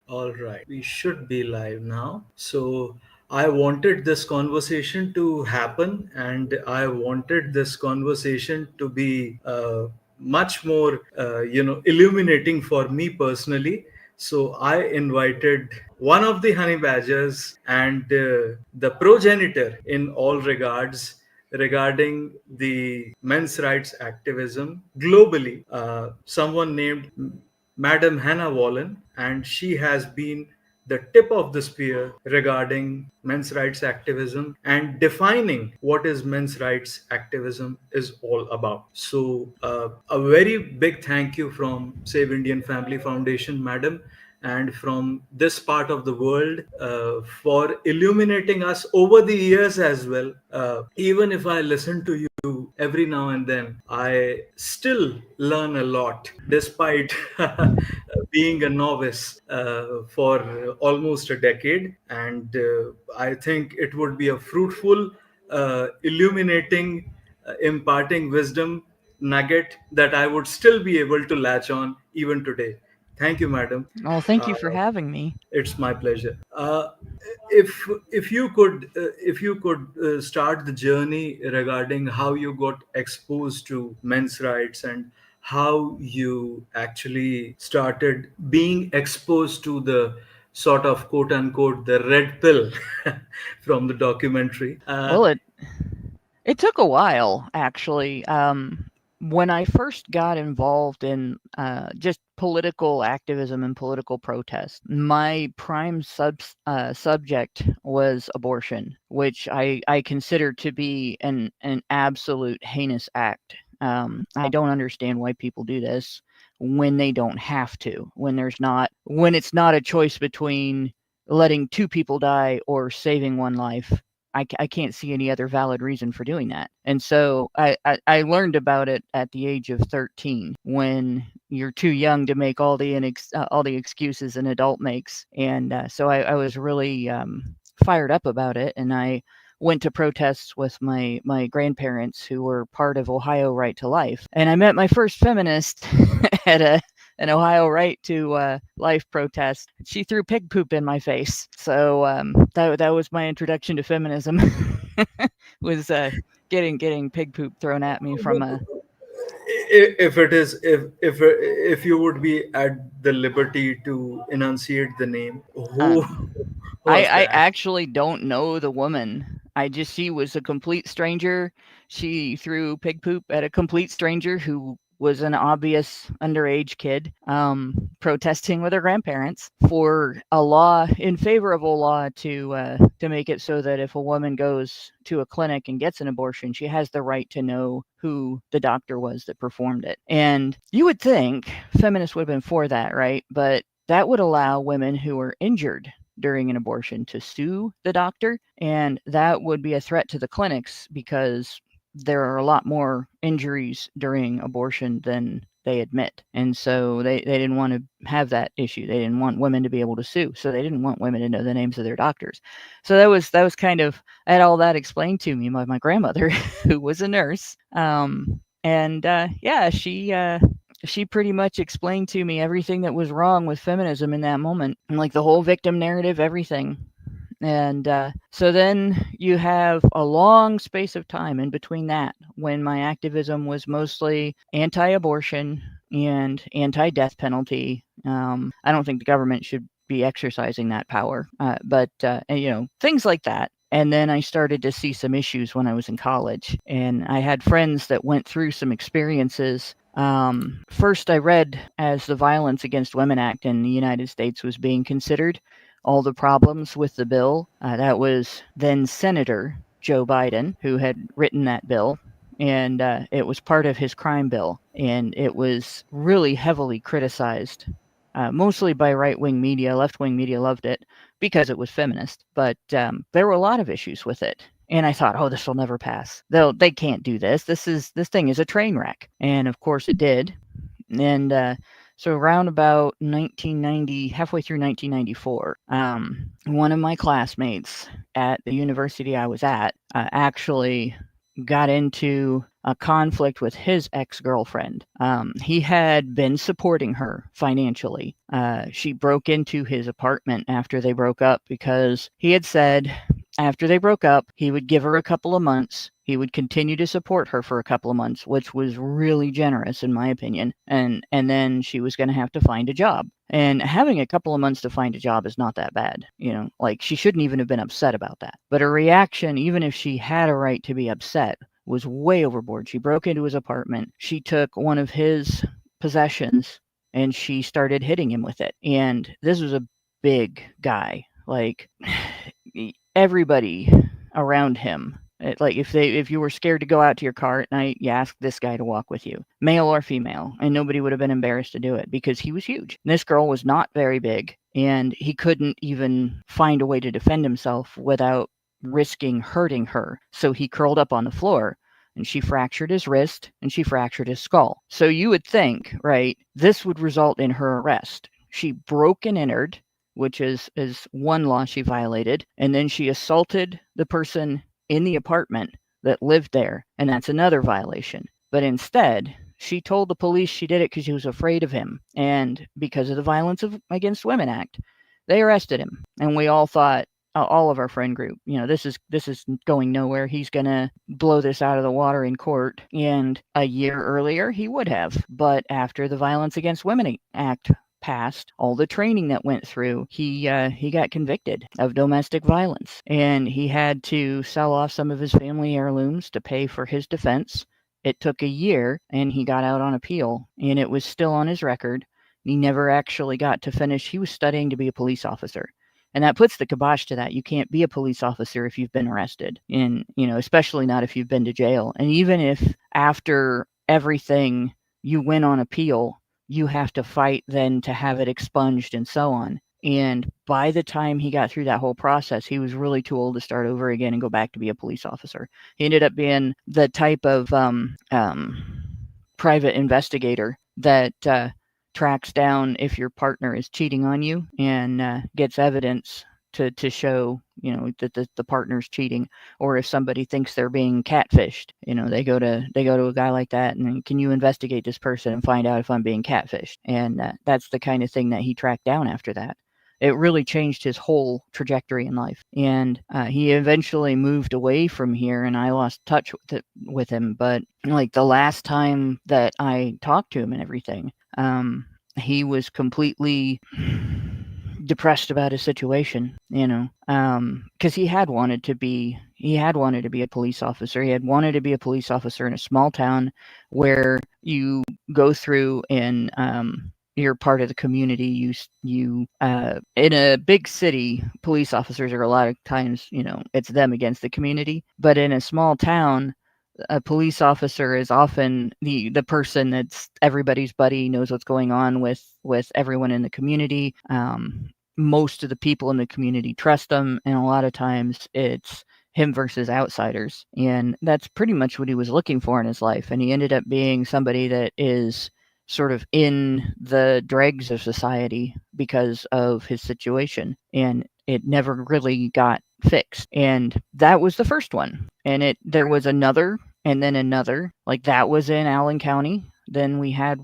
All right, we should be live now. So, I wanted this conversation to happen, and I wanted this conversation to be much more, illuminating for me personally. So, I invited one of the honey badgers and the progenitor in all regards regarding the men's rights activism globally, someone named Madam Hannah Wallen, and she has been the tip of the spear regarding men's rights activism and defining what is men's rights activism is all about. So, a very big thank you from Save Indian Family Foundation, Madam, and from this part of the world for illuminating us over the years as well. Even if I listen to you every now and then, I still learn a lot despite being a novice for almost a decade. And I think it would be a fruitful, illuminating, imparting wisdom nugget that I would still be able to latch on even today. Thank you, madam. Oh, thank Uh, you for having me. it's my pleasure. If you could start the journey regarding how you got exposed to men's rights and how you actually started being exposed to the sort of quote unquote the red pill from the documentary. Well, it took a while, actually. When I first got involved in just political activism and political protest, my prime subject was abortion, which I consider to be an absolute heinous act. I don't understand why people do this when they don't have to, when it's not a choice between letting two people die or saving one life. I can't see any other valid reason for doing that. And so I learned about it at the age of 13 when you're too young to make all the excuses an adult makes. And so I was really fired up about it. And I went to protests with my grandparents who were part of Ohio Right to Life. And I met my first feminist at an Ohio Right to Life protest. She threw pig poop in my face. So that was my introduction to feminism. Was getting pig poop thrown at me from a. If it is if you would be at the liberty to enunciate the name, who Um, was I that? actually don't know the woman. She was a complete stranger. She threw pig poop at a complete stranger who was an obvious underage kid protesting with her grandparents for a law in favor of a law to make it so that if a woman goes to a clinic and gets an abortion, she has the right to know who the doctor was that performed it. And you would think feminists would have been for that, right? But that would allow women who were injured during an abortion to sue the doctor. And that would be a threat to the clinics because there are a lot more injuries during abortion than they admit. And so they didn't want to have that issue. They didn't want women to be able to sue. So they didn't want women to know the names of their doctors. So that was kind of I had all that explained to me by my grandmother, who was a nurse. And yeah, she pretty much explained to me everything that was wrong with feminism in that moment, and like the whole victim narrative, everything. And so then you have a long space of time in between that when my activism was mostly anti abortion and anti death penalty. I don't think the government should be exercising that power, but, things like that. And then I started to see some issues when I was in college. And I had friends that went through some experiences. First, I read as the Violence Against Women Act in the United States was being considered, all the problems with the bill. That was then Senator Joe Biden who had written that bill. And it was part of his crime bill. And it was really heavily criticized, mostly by right wing media. Left wing media loved it because it was feminist. But there were a lot of issues with it. And I thought, oh, this will never pass. They can't do this. This thing is a train wreck. And of course it did. And so around about 1990, halfway through 1994, one of my classmates at the university I was at actually got into a conflict with his ex-girlfriend. He had been supporting her financially. She broke into his apartment after they broke up because he had said after they broke up, he would give her a couple of months. He would continue to support her for a couple of months, which was really generous in my opinion. And then she was going to have to find a job. And having a couple of months to find a job is not that bad. Like she shouldn't even have been upset about that. But her reaction, even if she had a right to be upset, was way overboard. She broke into his apartment. She took one of his possessions and she started hitting him with it. And this was a big guy. Like everybody around him, like if you were scared to go out to your car at night, you asked this guy to walk with you, male or female, and nobody would have been embarrassed to do it because he was huge. And this girl was not very big, and he couldn't even find a way to defend himself without risking hurting her. So he curled up on the floor, and she fractured his wrist and she fractured his skull. So you would think, right, this would result in her arrest. She broke and entered, which is one law she violated, and then she assaulted the person in the apartment that lived there, and that's another violation. But instead, she told the police she did it because she was afraid of him, and because of the Violence Against Women Act, they arrested him. And we all thought, all of our friend group, this is going nowhere. He's gonna blow this out of the water in court. And a year earlier, he would have, but after the Violence Against Women Act passed, all the training that went through, he got convicted of domestic violence, and he had to sell off some of his family heirlooms to pay for his defense. It took a year, and he got out on appeal, and it was still on his record. He never actually got to finish. He was studying to be a police officer. And that puts the kibosh to that. You can't be a police officer if you've been arrested, and especially not if you've been to jail. And even if after everything you win on appeal, you have to fight then to have it expunged and so on. And by the time he got through that whole process, he was really too old to start over again and go back to be a police officer. He ended up being the type of private investigator that tracks down if your partner is cheating on you and gets evidence to show that the partner's cheating, or if somebody thinks they're being catfished, they go to a guy like that and then, can you investigate this person and find out if I'm being catfished? And that's the kind of thing that he tracked down after that. It really changed his whole trajectory in life. And he eventually moved away from here, and I lost touch with him. But like the last time that I talked to him and everything, he was completely depressed about his situation, because he had wanted to be a police officer. He had wanted to be a police officer in a small town where you go through and you're part of the community. You in a big city, police officers are a lot of times, it's them against the community. But in a small town, a police officer is often the person that's everybody's buddy, knows what's going on with everyone in the community. Most of the people in the community trust him, and a lot of times it's him versus outsiders. And that's pretty much what he was looking for in his life. And he ended up being somebody that is sort of in the dregs of society because of his situation, and it never really got fixed. And that was the first one. And there was another, and then another. Like that was in Allen County. Then we had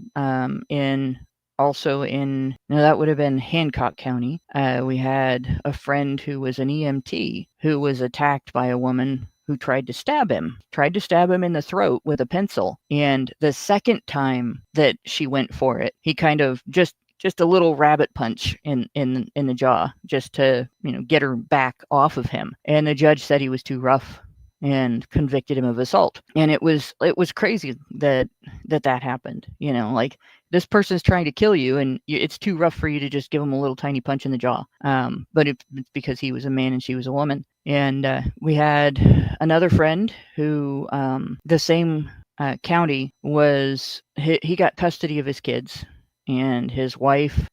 that would have been Hancock County. We had a friend who was an EMT who was attacked by a woman who tried to stab him in the throat with a pencil. And the second time that she went for it, he kind of just a little rabbit punch in the jaw, just to get her back off of him. And the judge said he was too rough and convicted him of assault. And it was crazy that happened. Like this person's trying to kill you, and it's too rough for you to just give him a little tiny punch in the jaw. But it's because he was a man and she was a woman. And we had another friend who, the same county, he got custody of his kids, and his wife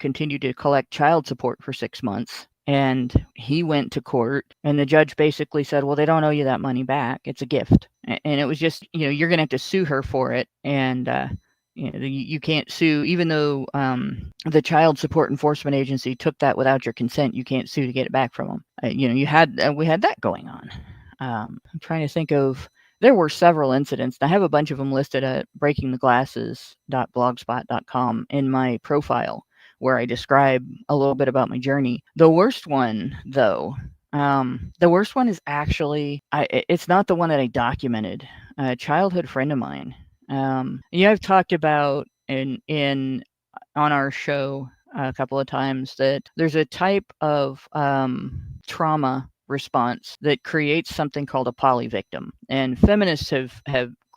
continued to collect child support for 6 months. And he went to court, and the judge basically said, well, they don't owe you that money back. It's a gift. And it was just, you're going to have to sue her for it. And you can't sue, even though the Child Support Enforcement Agency took that without your consent. You can't sue to get it back from them. We had that going on. I'm trying to think of there were several incidents. I have a bunch of them listed at breakingtheglasses.blogspot.com in my profile where I describe a little bit about my journey. The worst one, though, the worst one is actually it's not the one that I documented. A childhood friend of mine. I've talked about in on our show a couple of times that there's a type of trauma response that creates something called a polyvictim, and feminists have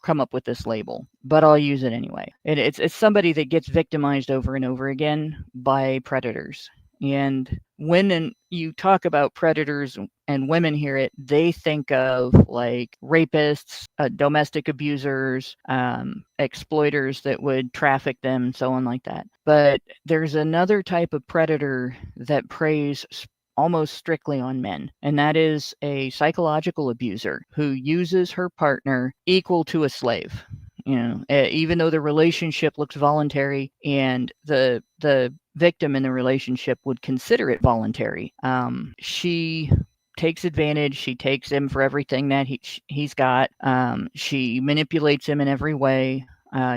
come up with this label, but I'll use it anyway. It's somebody that gets victimized over and over again by predators. And when you talk about predators and women hear it, they think of like rapists, domestic abusers, exploiters that would traffic them, so on like that. But there's another type of predator that preys almost strictly on men, and that is a psychological abuser who uses her partner equal to a slave. Even though the relationship looks voluntary and the victim in the relationship would consider it voluntary, she takes advantage. She takes him for everything that he's got. She manipulates him in every way.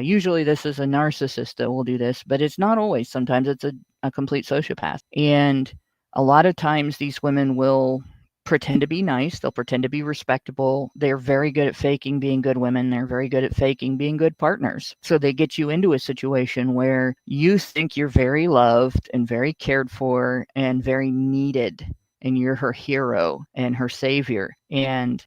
Usually this is a narcissist that will do this, but it's not always. Sometimes it's a complete sociopath. And a lot of times these women will pretend to be nice. They'll pretend to be respectable. They're very good at faking being good women. They're very good at faking being good partners. So they get you into a situation where you think you're very loved and very cared for and very needed, and you're her hero and her savior. And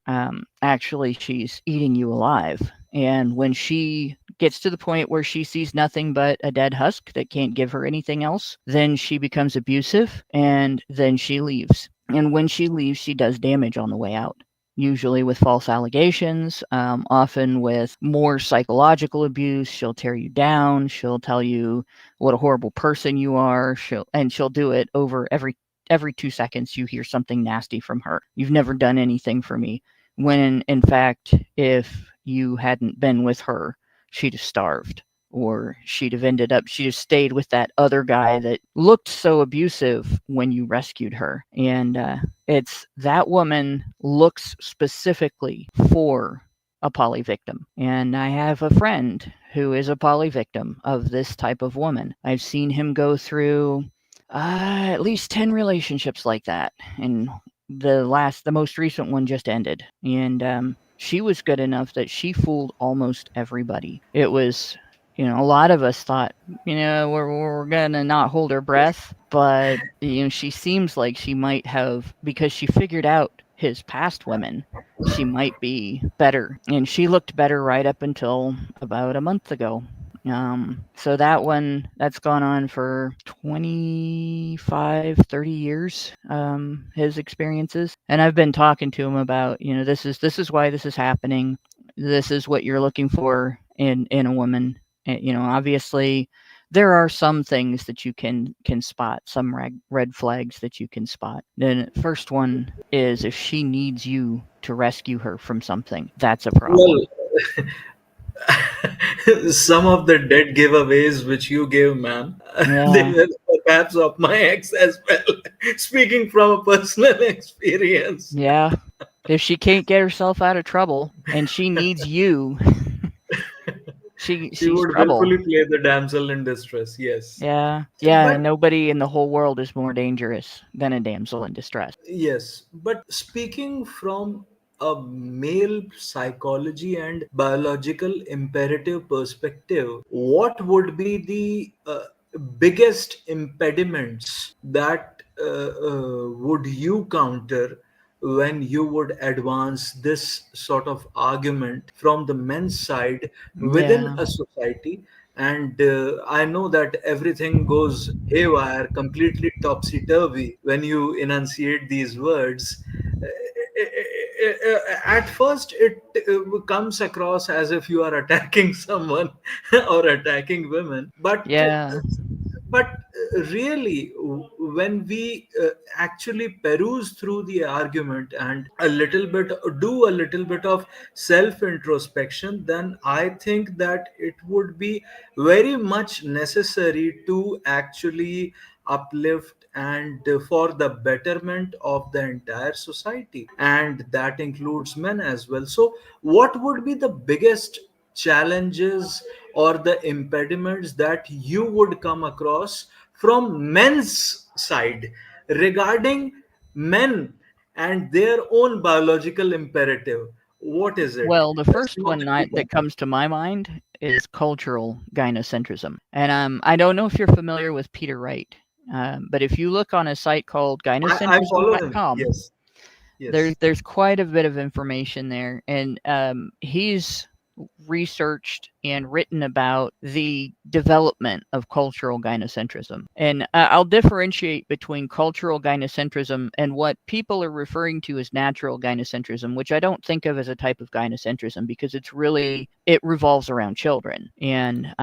actually, she's eating you alive. And when she gets to the point where she sees nothing but a dead husk that can't give her anything else, then she becomes abusive, and then she leaves. And when she leaves, she does damage on the way out, usually with false allegations, often with more psychological abuse. She'll tear you down. She'll tell you what a horrible person you are. She'll do it over every 2 seconds. You hear something nasty from her. You've never done anything for me. When in fact, if you hadn't been with her, she'd have starved, or she'd have stayed with that other guy that looked so abusive when you rescued her. And it's that woman looks specifically for a poly victim. And I have a friend who is a poly victim of this type of woman. I've seen him go through at least 10 relationships like that. And the most recent one just ended. And she was good enough that she fooled almost everybody. It was, a lot of us thought, we're gonna not hold her breath, but she seems like she might have, because she figured out his past women, she might be better, and she looked better right up until about a month ago. So that's gone on for 25, 30 years, his experiences. And I've been talking to him about, this is why this is happening. This is what you're looking for in a woman. Obviously there are some things that you can spot, some red flags that you can spot. The first one is if she needs you to rescue her from something, that's a problem. Well, some of the dead giveaways which you gave, ma'am, they Yeah. were perhaps of my ex as well. Speaking from a personal experience, Yeah. If she can't get herself out of trouble and she needs you, she she's would trouble. willfully play the damsel in distress. Yes, Yeah. Yeah, but and nobody in the whole world is more dangerous than a damsel in distress. yes, but speaking from a male psychology and biological imperative perspective, what would be the biggest impediments that would you counter when you would advance this sort of argument from the men's side within Yeah. a society? And I know that everything goes haywire, completely topsy turvy when you enunciate these words. At first, it comes across as if you are attacking someone or attacking women, Yeah. but really, when we actually peruse through the argument and do a little bit of self introspection, then I think that it would be very much necessary to actually uplift and for the betterment of the entire society, and that includes men as well. So what would be the biggest challenges or the impediments that you would come across from men's side regarding men and their own biological imperative? What is it? Well, the Just first not one that that comes to my mind is cultural gynocentrism. And I don't know if you're familiar with Peter Wright, but if you look on a site called I follow him. gynocentrism.com, Yes, yes. there's quite a bit of information there, and he's researched and written about the development of cultural gynocentrism. And I'll differentiate between cultural gynocentrism and what people are referring to as natural gynocentrism, which I don't think of as a type of gynocentrism because it revolves around children. And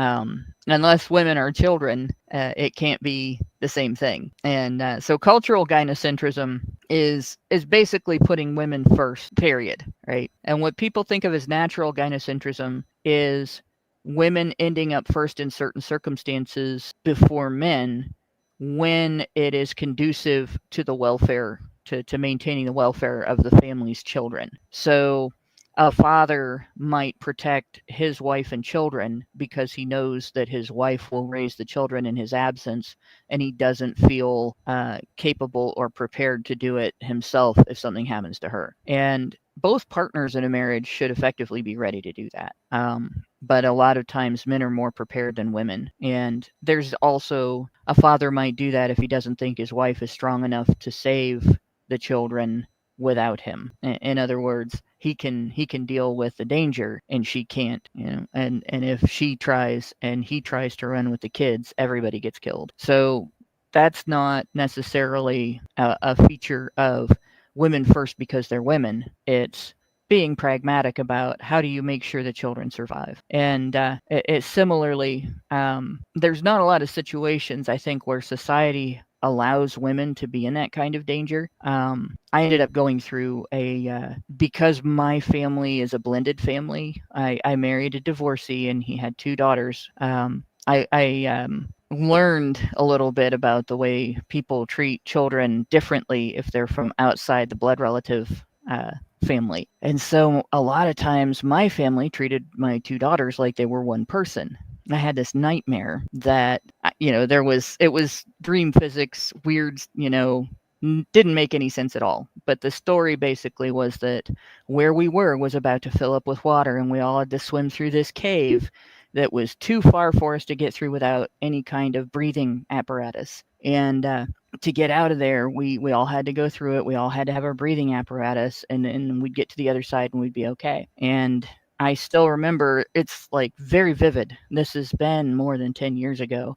unless women are children, it can't be the same thing. And so cultural gynocentrism is basically putting women first, period, right? And what people think of as natural gynocentrism is women ending up first in certain circumstances before men when it is conducive to the welfare, to maintaining the welfare of the family's children. So a father might protect his wife and children because he knows that his wife will raise the children in his absence, and he doesn't feel capable or prepared to do it himself if something happens to her. And both partners in a marriage should effectively be ready to do that. But a lot of times men are more prepared than women. And there's also a father might do that if he doesn't think his wife is strong enough to save the children without him. In other words, he can deal with the danger and she can't, and if she tries and he tries to run with the kids, everybody gets killed. So that's not necessarily a feature of women first because they're women. It's being pragmatic about how do you make sure the children survive. And similarly, there's not a lot of situations, I think, where society allows women to be in that kind of danger. I ended up going through because my family is a blended family, I married a divorcee and he had 2 daughters. I learned a little bit about the way people treat children differently if they're from outside the blood relative family. And so a lot of times my family treated my 2 daughters like they were one person. I had this nightmare that, it was dream physics, weird, didn't make any sense at all. But the story basically was that where we were was about to fill up with water and we all had to swim through this cave that was too far for us to get through without any kind of breathing apparatus. And to get out of there, we all had to go through it. We all had to have our breathing apparatus, and we'd get to the other side and we'd be okay. And I still remember, it's like very vivid. This has been more than 10 years ago.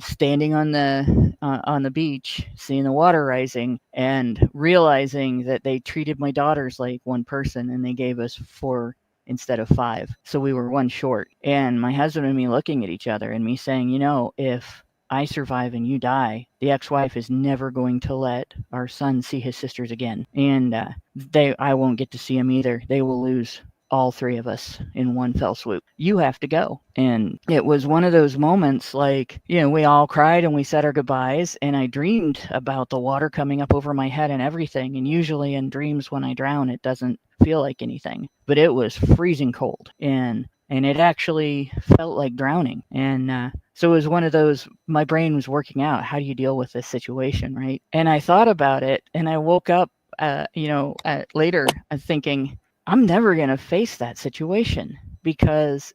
Standing on the beach, seeing the water rising, and realizing that they treated my daughters like one person, and they gave us 4 instead of 5. So we were 1 short. And my husband and me looking at each other and me saying, if I survive and you die, the ex-wife is never going to let our son see his sisters again. And I won't get to see him either. They will lose all 3 of us in one fell swoop. You have to go. And it was one of those moments like, we all cried and we said our goodbyes, and I dreamed about the water coming up over my head and everything. And usually in dreams when I drown, it doesn't feel like anything, but it was freezing cold. And it actually felt like drowning. And so it was one of those, my brain was working out, how do you deal with this situation, right? And I thought about it, and I woke up, later thinking, I'm never going to face that situation, because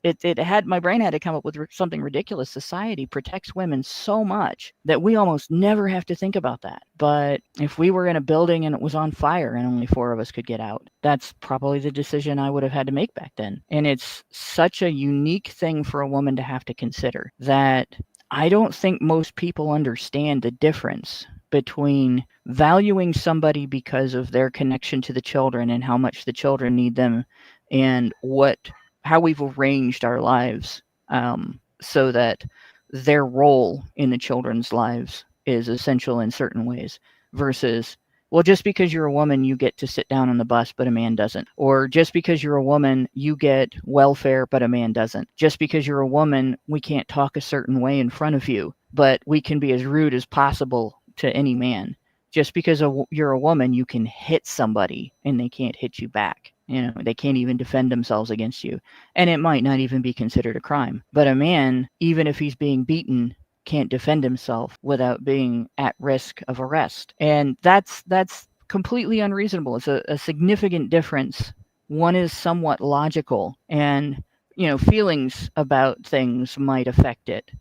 my brain had to come up with something ridiculous. Society protects women so much that we almost never have to think about that. But if we were in a building and it was on fire and only 4 of us could get out, that's probably the decision I would have had to make back then. And it's such a unique thing for a woman to have to consider that I don't think most people understand the difference between valuing somebody because of their connection to the children and how much the children need them, and how we've arranged our lives so that their role in the children's lives is essential in certain ways, versus, well, just because you're a woman, you get to sit down on the bus, but a man doesn't. Or just because you're a woman, you get welfare, but a man doesn't. Just because you're a woman, we can't talk a certain way in front of you, but we can be as rude as possible to any man. Just because you're a woman, you can hit somebody and they can't hit you back. They can't even defend themselves against you. And it might not even be considered a crime. But a man, even if he's being beaten, can't defend himself without being at risk of arrest. And that's completely unreasonable. It's a significant difference. One is somewhat logical, and feelings about things might affect it.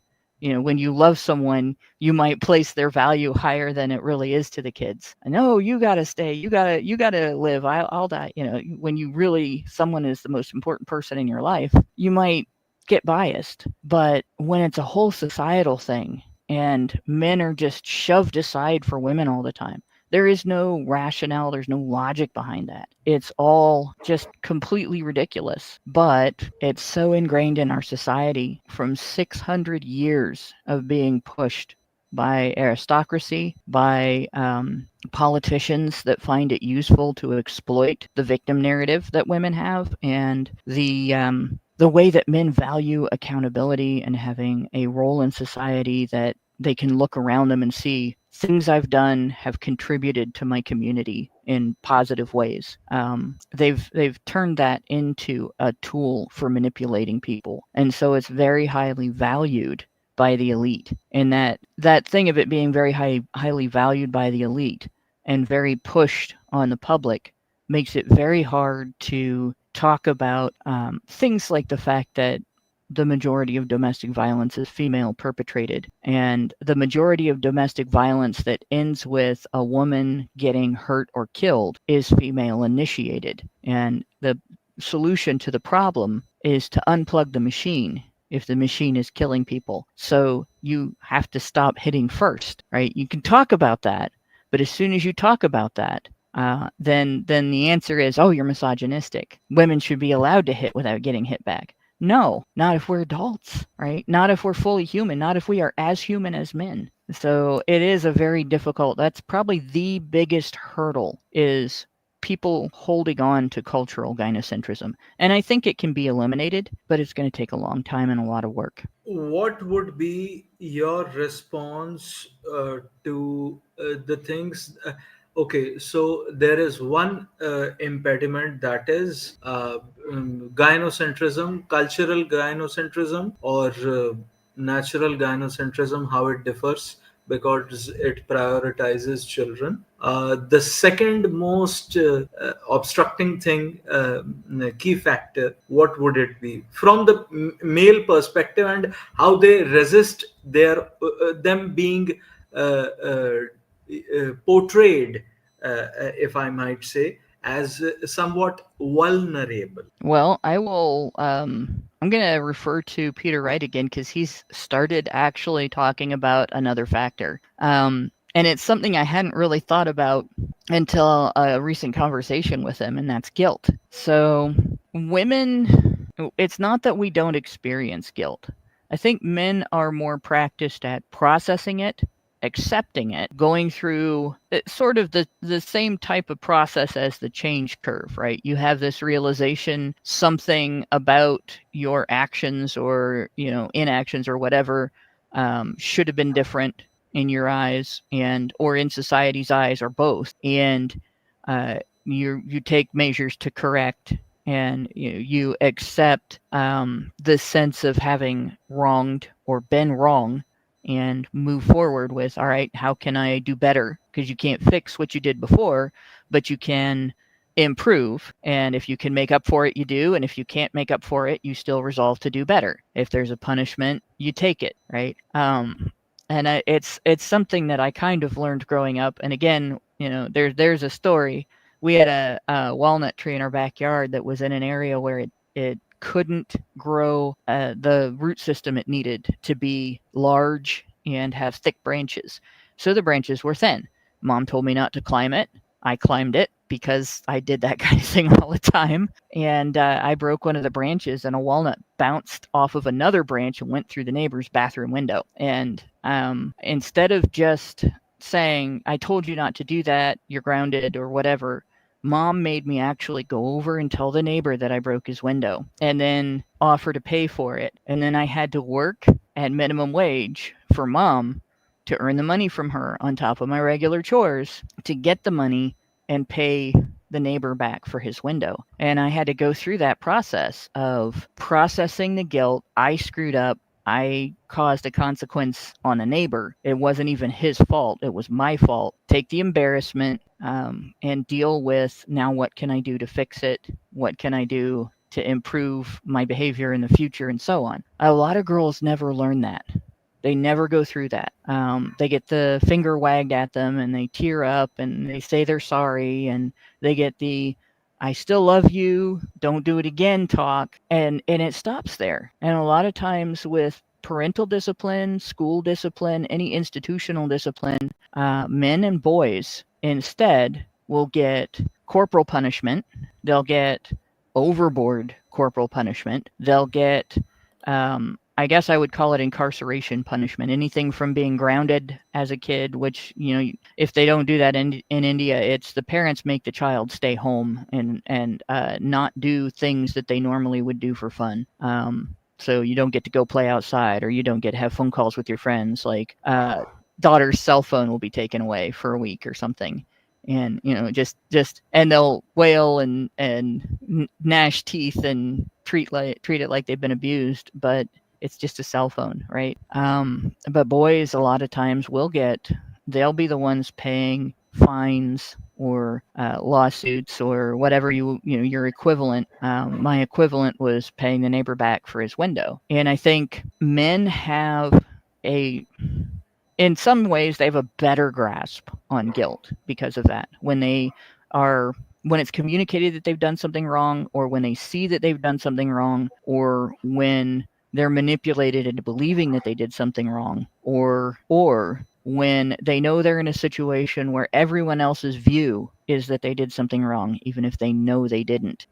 When you love someone, you might place their value higher than it really is to the kids. No, you gotta stay. You gotta live. I'll die. When someone is the most important person in your life, you might get biased. But when it's a whole societal thing and men are just shoved aside for women all the time, there is no rationale, there's no logic behind that. It's all just completely ridiculous. But it's so ingrained in our society from 600 years of being pushed by aristocracy, by politicians that find it useful to exploit the victim narrative that women have, and the way that men value accountability and having a role in society that they can look around them and see things I've done have contributed to my community in positive ways. They've turned that into a tool for manipulating people, and so it's very highly valued by the elite. And that thing of it being very highly valued by the elite and very pushed on the public makes it very hard to talk about things like the fact that the majority of domestic violence is female perpetrated, and the majority of domestic violence that ends with a woman getting hurt or killed is female initiated. And the solution to the problem is to unplug the machine if the machine is killing people. So you have to stop hitting first, right? You can talk about that, but as soon as you talk about that, then the answer is, oh, you're misogynistic. Women should be allowed to hit without getting hit back. No, not if we're adults, right? Not if we're fully human, not if we are as human as men. So it is a very difficult, that's probably the biggest hurdle, is people holding on to cultural gynocentrism. And I think it can be eliminated, but it's going to take a long time and a lot of work. What would be your response to the things? Okay, so there is one impediment, that is gynocentrism, cultural gynocentrism, or natural gynocentrism, how it differs, because it prioritizes children. The second most obstructing thing, key factor, what would it be from the male perspective, and how they resist them being portrayed, if I might say, as somewhat vulnerable? Well, I will. I'm going to refer to Peter Wright again because he's started actually talking about another factor. And it's something I hadn't really thought about until a recent conversation with him, and that's guilt. So, women, it's not that we don't experience guilt. I think men are more practiced at processing it, accepting it, going through sort of the same type of process as the change curve, right? You have this realization something about your actions or, inactions or whatever should have been different in your eyes or in society's eyes, or both. And you take measures to correct, and you accept the sense of having wronged or been wrong, and move forward with, all right, how can I do better? Because you can't fix what you did before, but you can improve. And if you can make up for it, you do. And if you can't make up for it, you still resolve to do better. If there's a punishment, you take it, right? And it's something that I kind of learned growing up. And again, there's a story. We had a walnut tree in our backyard that was in an area where it couldn't grow the root system it needed to be large and have thick branches. So the branches were thin. Mom told me not to climb it. I climbed it because I did that kind of thing all the time. And I broke one of the branches, and a walnut bounced off of another branch and went through the neighbor's bathroom window. And instead of just saying, I told you not to do that, you're grounded or whatever, Mom made me actually go over and tell the neighbor that I broke his window, and then offer to pay for it. And then I had to work at minimum wage for Mom to earn the money from her on top of my regular chores to get the money and pay the neighbor back for his window. And I had to go through that process of processing the guilt. I screwed up. I caused a consequence on a neighbor. It wasn't even his fault. It was my fault. Take the embarrassment and deal with, now what can I do to fix it? What can I do to improve my behavior in the future, and so on. A lot of girls never learn that. They never go through that. They get the finger wagged at them and they tear up and they say they're sorry, and they get the "I still love you, don't do it again" talk, and it stops there. And a lot of times with parental discipline, school discipline, any institutional discipline, men and boys instead will get corporal punishment. They'll get overboard corporal punishment. They'll get, I guess I would call it incarceration punishment. Anything from being grounded as a kid, which, if they don't do that in India, it's the parents make the child stay home and not do things that they normally would do for fun. So you don't get to go play outside, or you don't get to have phone calls with your friends. Like daughter's cell phone will be taken away for a week or something. And just and they'll wail and gnash teeth and treat it like they've been abused, but it's just a cell phone, right? But boys a lot of times they'll be the ones paying fines or lawsuits or whatever your equivalent. My equivalent was paying the neighbor back for his window. And I think men in some ways, they have a better grasp on guilt because of that. When it's communicated that they've done something wrong, or when they see that they've done something wrong, or when they're manipulated into believing that they did something wrong, or when they know they're in a situation where everyone else's view is that they did something wrong, even if they know they didn't.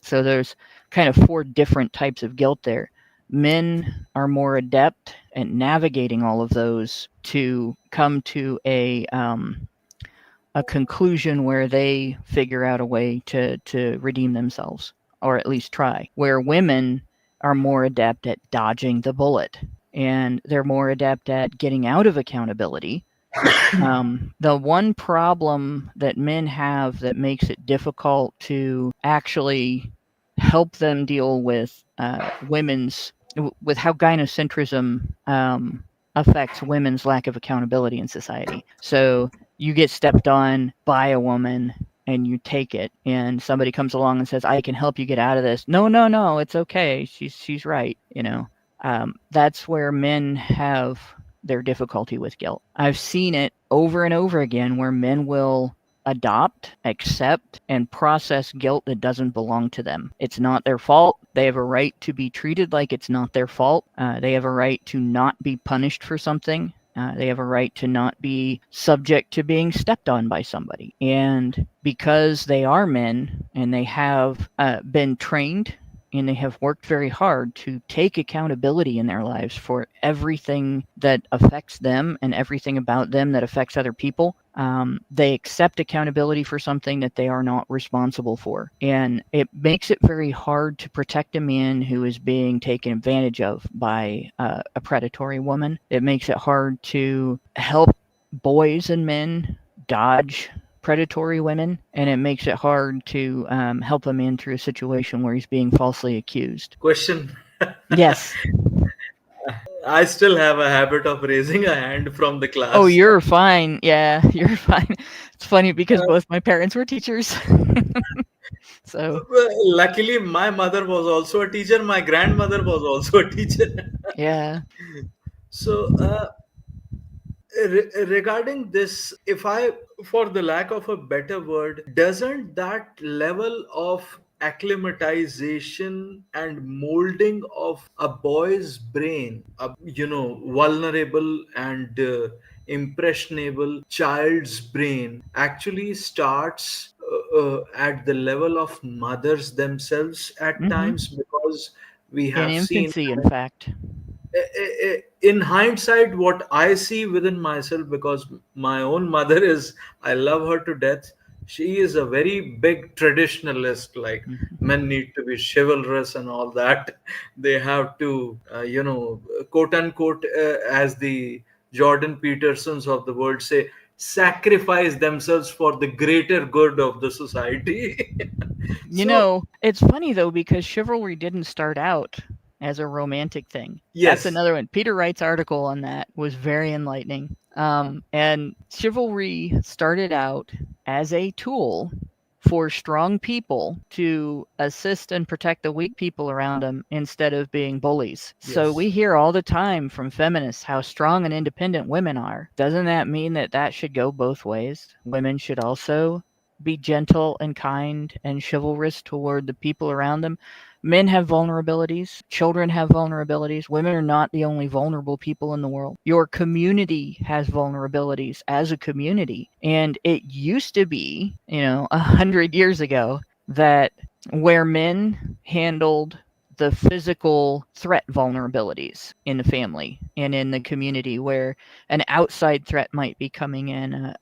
So there's kind of 4 different types of guilt there. Men are more adept at navigating all of those to come to a conclusion where they figure out a way to redeem themselves, or at least try. Where women are more adept at dodging the bullet, and they're more adept at getting out of accountability. The one problem that men have that makes it difficult to actually help them deal with with how gynocentrism affects women's lack of accountability in society. So you get stepped on by a woman and you take it, and somebody comes along and says, "I can help you get out of this." No, it's okay. She's right. That's where men have their difficulty with guilt. I've seen it over and over again where men will adopt, accept, and process guilt that doesn't belong to them. It's not their fault. They have a right to be treated like it's not their fault. They have a right to not be punished for something. They have a right to not be subject to being stepped on by somebody. And because they are men and they have been trained and they have worked very hard to take accountability in their lives for everything that affects them and everything about them that affects other people, they accept accountability for something that they are not responsible for. And it makes it very hard to protect a man who is being taken advantage of by a predatory woman. It makes it hard to help boys and men dodge predatory women, and it makes it hard to help a man through a situation where he's being falsely accused. Question. Yes. I still have a habit of raising a hand from the class. Oh, you're fine. Yeah, you're fine. It's funny because both my parents were teachers. So luckily, my mother was also a teacher. My grandmother was also a teacher. yeah. So, regarding this, for the lack of a better word, doesn't that level of acclimatization and molding of a boy's brain, a vulnerable and impressionable child's brain, actually starts at the level of mothers themselves at times? Because we In have seen, infancy, in fact. in hindsight, what I see within myself, because my own mother is, I love her to death. She is a very big traditionalist, like men need to be chivalrous and all that. They have to, quote unquote, as the Jordan Petersons of the world say, sacrifice themselves for the greater good of the society. So, It's funny though because chivalry didn't start out as a romantic thing. That's yes, another one. Peter Wright's article on that was very enlightening. And chivalry started out as a tool for strong people to assist and protect the weak people around them instead of being bullies. So we yes. hear all the time from feminists how strong and independent women are. Doesn't that mean that that should go both ways? Women should also be gentle and kind and chivalrous toward the people around them. Men have vulnerabilities. Children have vulnerabilities. Women are not the only vulnerable people in the world. Your community has vulnerabilities as a community. And it used to be, 100 years ago, that where men handled the physical threat vulnerabilities in the family and in the community, where an outside threat might be coming in,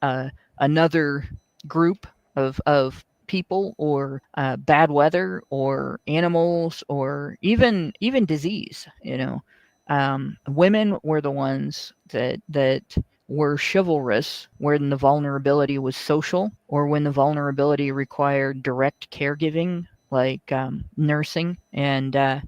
another group of people or bad weather or animals or even disease. Women were the ones that were chivalrous when the vulnerability was social or when the vulnerability required direct caregiving, like nursing and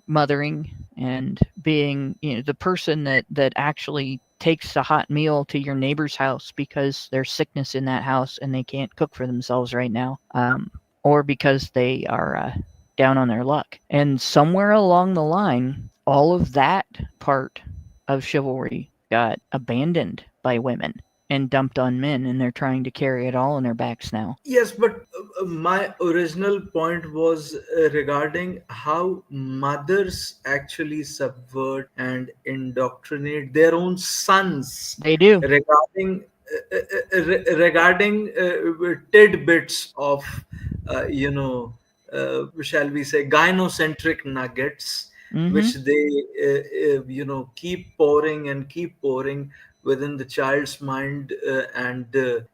mothering and being the person that actually takes a hot meal to your neighbor's house because there's sickness in that house and they can't cook for themselves right now, or because they are down on their luck. And somewhere along the line, all of that part of chivalry got abandoned by women and dumped on men, and they're trying to carry it all on their backs now. Yes, but my original point was regarding how mothers actually subvert and indoctrinate their own sons They do. regarding tidbits of, you know, shall we say, gynocentric nuggets, Mm-hmm. which they, keep pouring and keep pouring within the child's mind, and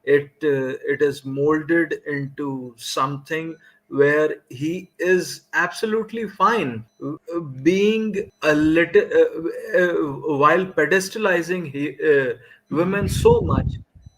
it is molded into something where he is absolutely fine being a little while pedestalizing women so much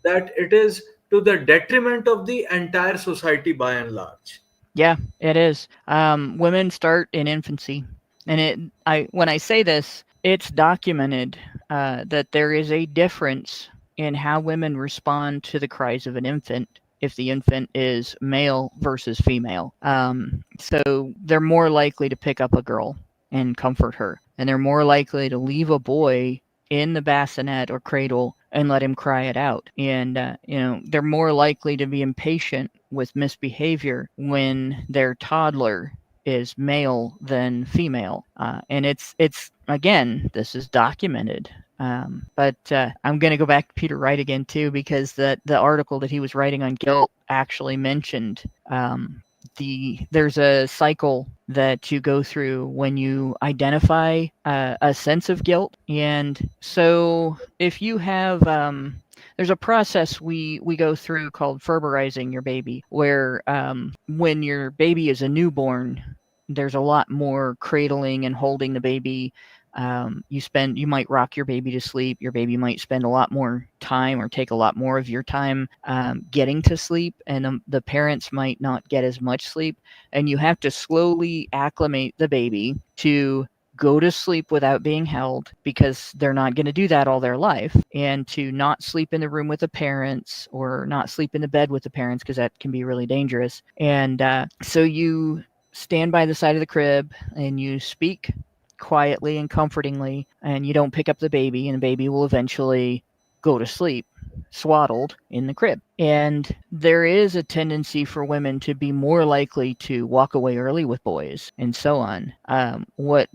that it is to the detriment of the entire society by and large. Yeah, it is. Women start in infancy, and when I say this, it's documented that there is a difference in how women respond to the cries of an infant if the infant is male versus female. So they're more likely to pick up a girl and comfort her, and they're more likely to leave a boy in the bassinet or cradle and let him cry it out. And they're more likely to be impatient with misbehavior when their toddler is male than female. And it's again, this is documented. But I'm going to go back to Peter Wright again too, because the article that he was writing on guilt actually mentioned there's a cycle that you go through when you identify a sense of guilt. And so if you have there's a process we go through called Ferberizing your baby, where when your baby is a newborn, there's a lot more cradling and holding the baby. You might rock your baby to sleep. Your baby might spend a lot more time or take a lot more of your time getting to sleep, and the parents might not get as much sleep. And you have to slowly acclimate the baby to go to sleep without being held, because they're not going to do that all their life, and to not sleep in the room with the parents or not sleep in the bed with the parents, because that can be really dangerous. And so you stand by the side of the crib and you speak quietly and comfortingly, and you don't pick up the baby, and the baby will eventually go to sleep swaddled in the crib. And there is a tendency for women to be more likely to walk away early with boys and so on. What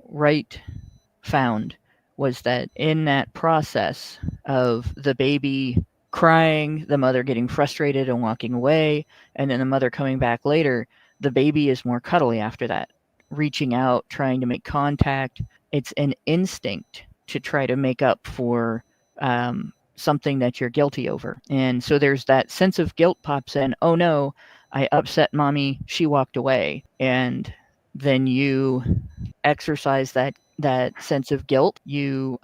Wright found was that in that process of the baby crying, the mother getting frustrated and walking away, and then the mother coming back later, the baby is more cuddly after that, reaching out, trying to make contact. It's an instinct to try to make up for something that you're guilty over. And so there's that sense of guilt pops in. Oh no, I upset mommy, she walked away. And then you exercise that that sense of guilt. You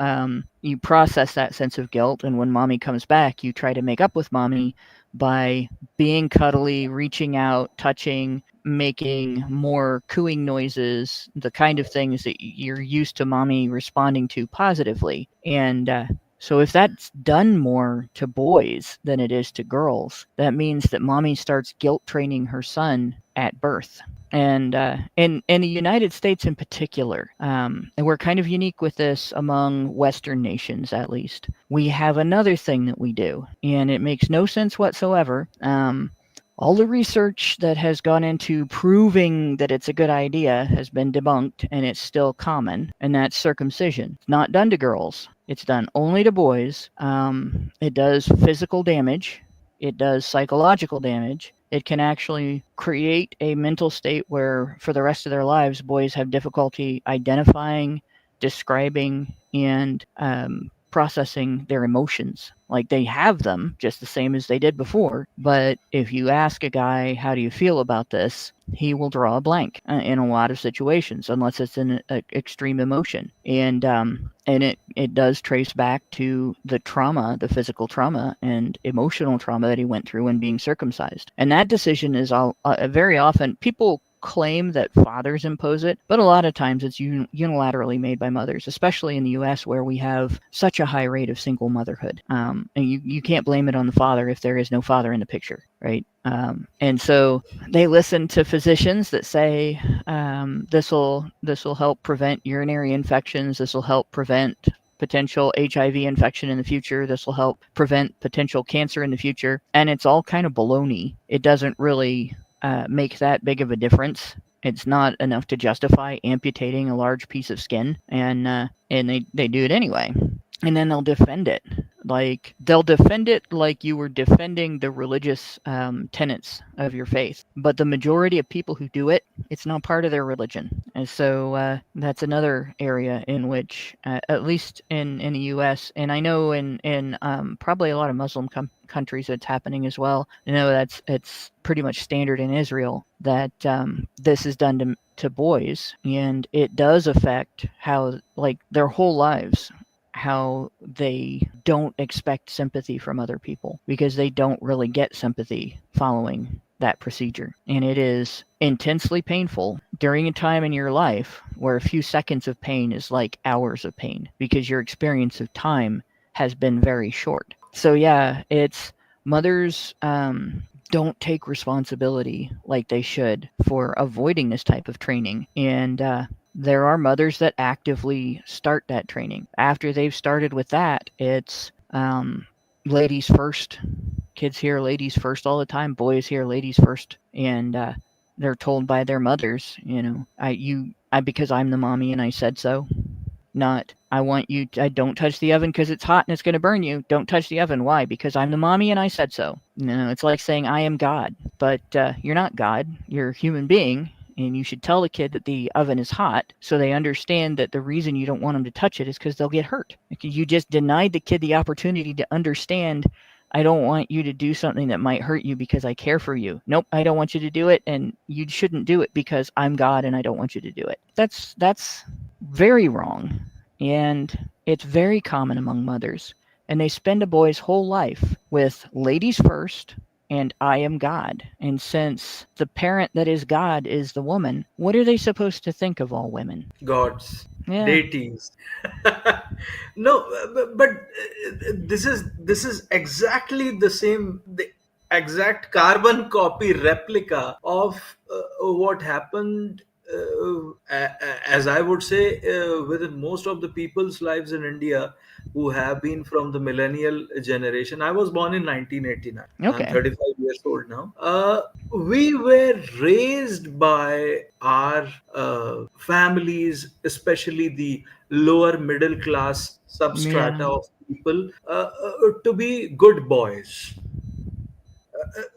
process that sense of guilt, and when mommy comes back, you try to make up with mommy by being cuddly, reaching out, touching, making more cooing noises, the kind of things that you're used to mommy responding to positively. And so if that's done more to boys than it is to girls, that means that mommy starts guilt training her son at birth. And in the United States in particular, and we're kind of unique with this among Western nations, at least. We have another thing that we do, and it makes no sense whatsoever. All the research that has gone into proving that it's a good idea has been debunked, and it's still common, and that's circumcision. It's not done to girls. It's done only to boys. It does physical damage. It does psychological damage. It can actually create a mental state where, for the rest of their lives, boys have difficulty identifying, describing, and processing their emotions. Like, they have them just the same as they did before, but if you ask a guy, how do you feel about this, he will draw a blank in a lot of situations, unless it's an extreme emotion. And it does trace back to the trauma, the physical trauma and emotional trauma that he went through when being circumcised. And that decision is very often, people claim that fathers impose it, but a lot of times it's unilaterally made by mothers, especially in the US, where we have such a high rate of single motherhood. And you can't blame it on the father if there is no father in the picture, right? And so they listen to physicians that say this will help prevent urinary infections. This will help prevent potential HIV infection in the future. This will help prevent potential cancer in the future. And it's all kind of baloney. It doesn't really make that big of a difference. It's not enough to justify amputating a large piece of skin, and they do it anyway. And then they'll defend it. They'll defend it like you were defending the religious tenets of your faith. But the majority of people who do it, it's not part of their religion. And so that's another area in which, at least in the U.S., and I know in probably a lot of Muslim countries it's happening as well. I know it's pretty much standard in Israel that this is done to boys, and it does affect how, like, their whole lives, how they don't expect sympathy from other people, because they don't really get sympathy following that procedure. And it is intensely painful during a time in your life where a few seconds of pain is like hours of pain, because your experience of time has been very short. So yeah, it's mothers don't take responsibility like they should for avoiding this type of training. And there are mothers that actively start that training. After they've started with that, it's ladies first. Kids hear ladies first all the time. Boys hear ladies first. And they're told by their mothers, because I'm the mommy and I said so. Not, I don't touch the oven because it's hot and it's going to burn you. Don't touch the oven. Why? Because I'm the mommy and I said so. It's like saying I am God, but you're not God. You're a human being, and you should tell the kid that the oven is hot so they understand that the reason you don't want them to touch it is because they'll get hurt. You just denied the kid the opportunity to understand, I don't want you to do something that might hurt you because I care for you. Nope, I don't want you to do it, and you shouldn't do it because I'm God and I don't want you to do it. That's very wrong, and it's very common among mothers. And they spend a boy's whole life with ladies first and I am God. And since the parent that is God is the woman, what are they supposed to think of all women? Gods, Yeah. deities. No, but this is exactly the exact carbon copy replica of what happened, as I would say, within most of the people's lives in India who have been from the millennial generation. I was born in 1989. I'm Okay. 35 years old now. We were raised by our families, especially the lower middle class substrata Yeah. of people, to be good boys,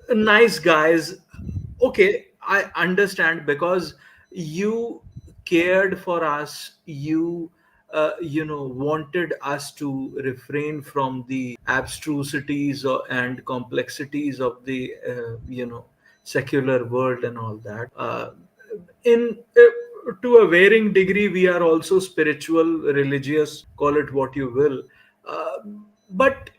nice guys. Okay, I understand, because you cared for us, you wanted us to refrain from the abstrusities and complexities of the secular world and all that. In to a varying degree, we are also spiritual, religious, call it what you will. Uh, but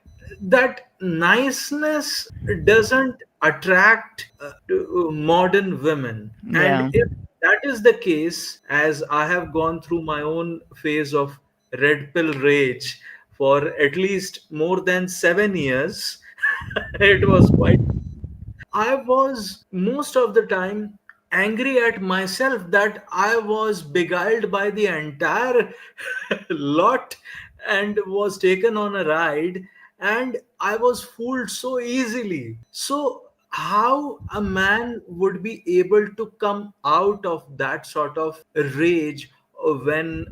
that niceness doesn't attract to modern women. And Yeah. if that is the case, as I have gone through my own phase of red pill rage for at least more than 7 years, it was quite, I was most of the time angry at myself that I was beguiled by the entire lot and was taken on a ride, and I was fooled so easily. So, how a man would be able to come out of that sort of rage when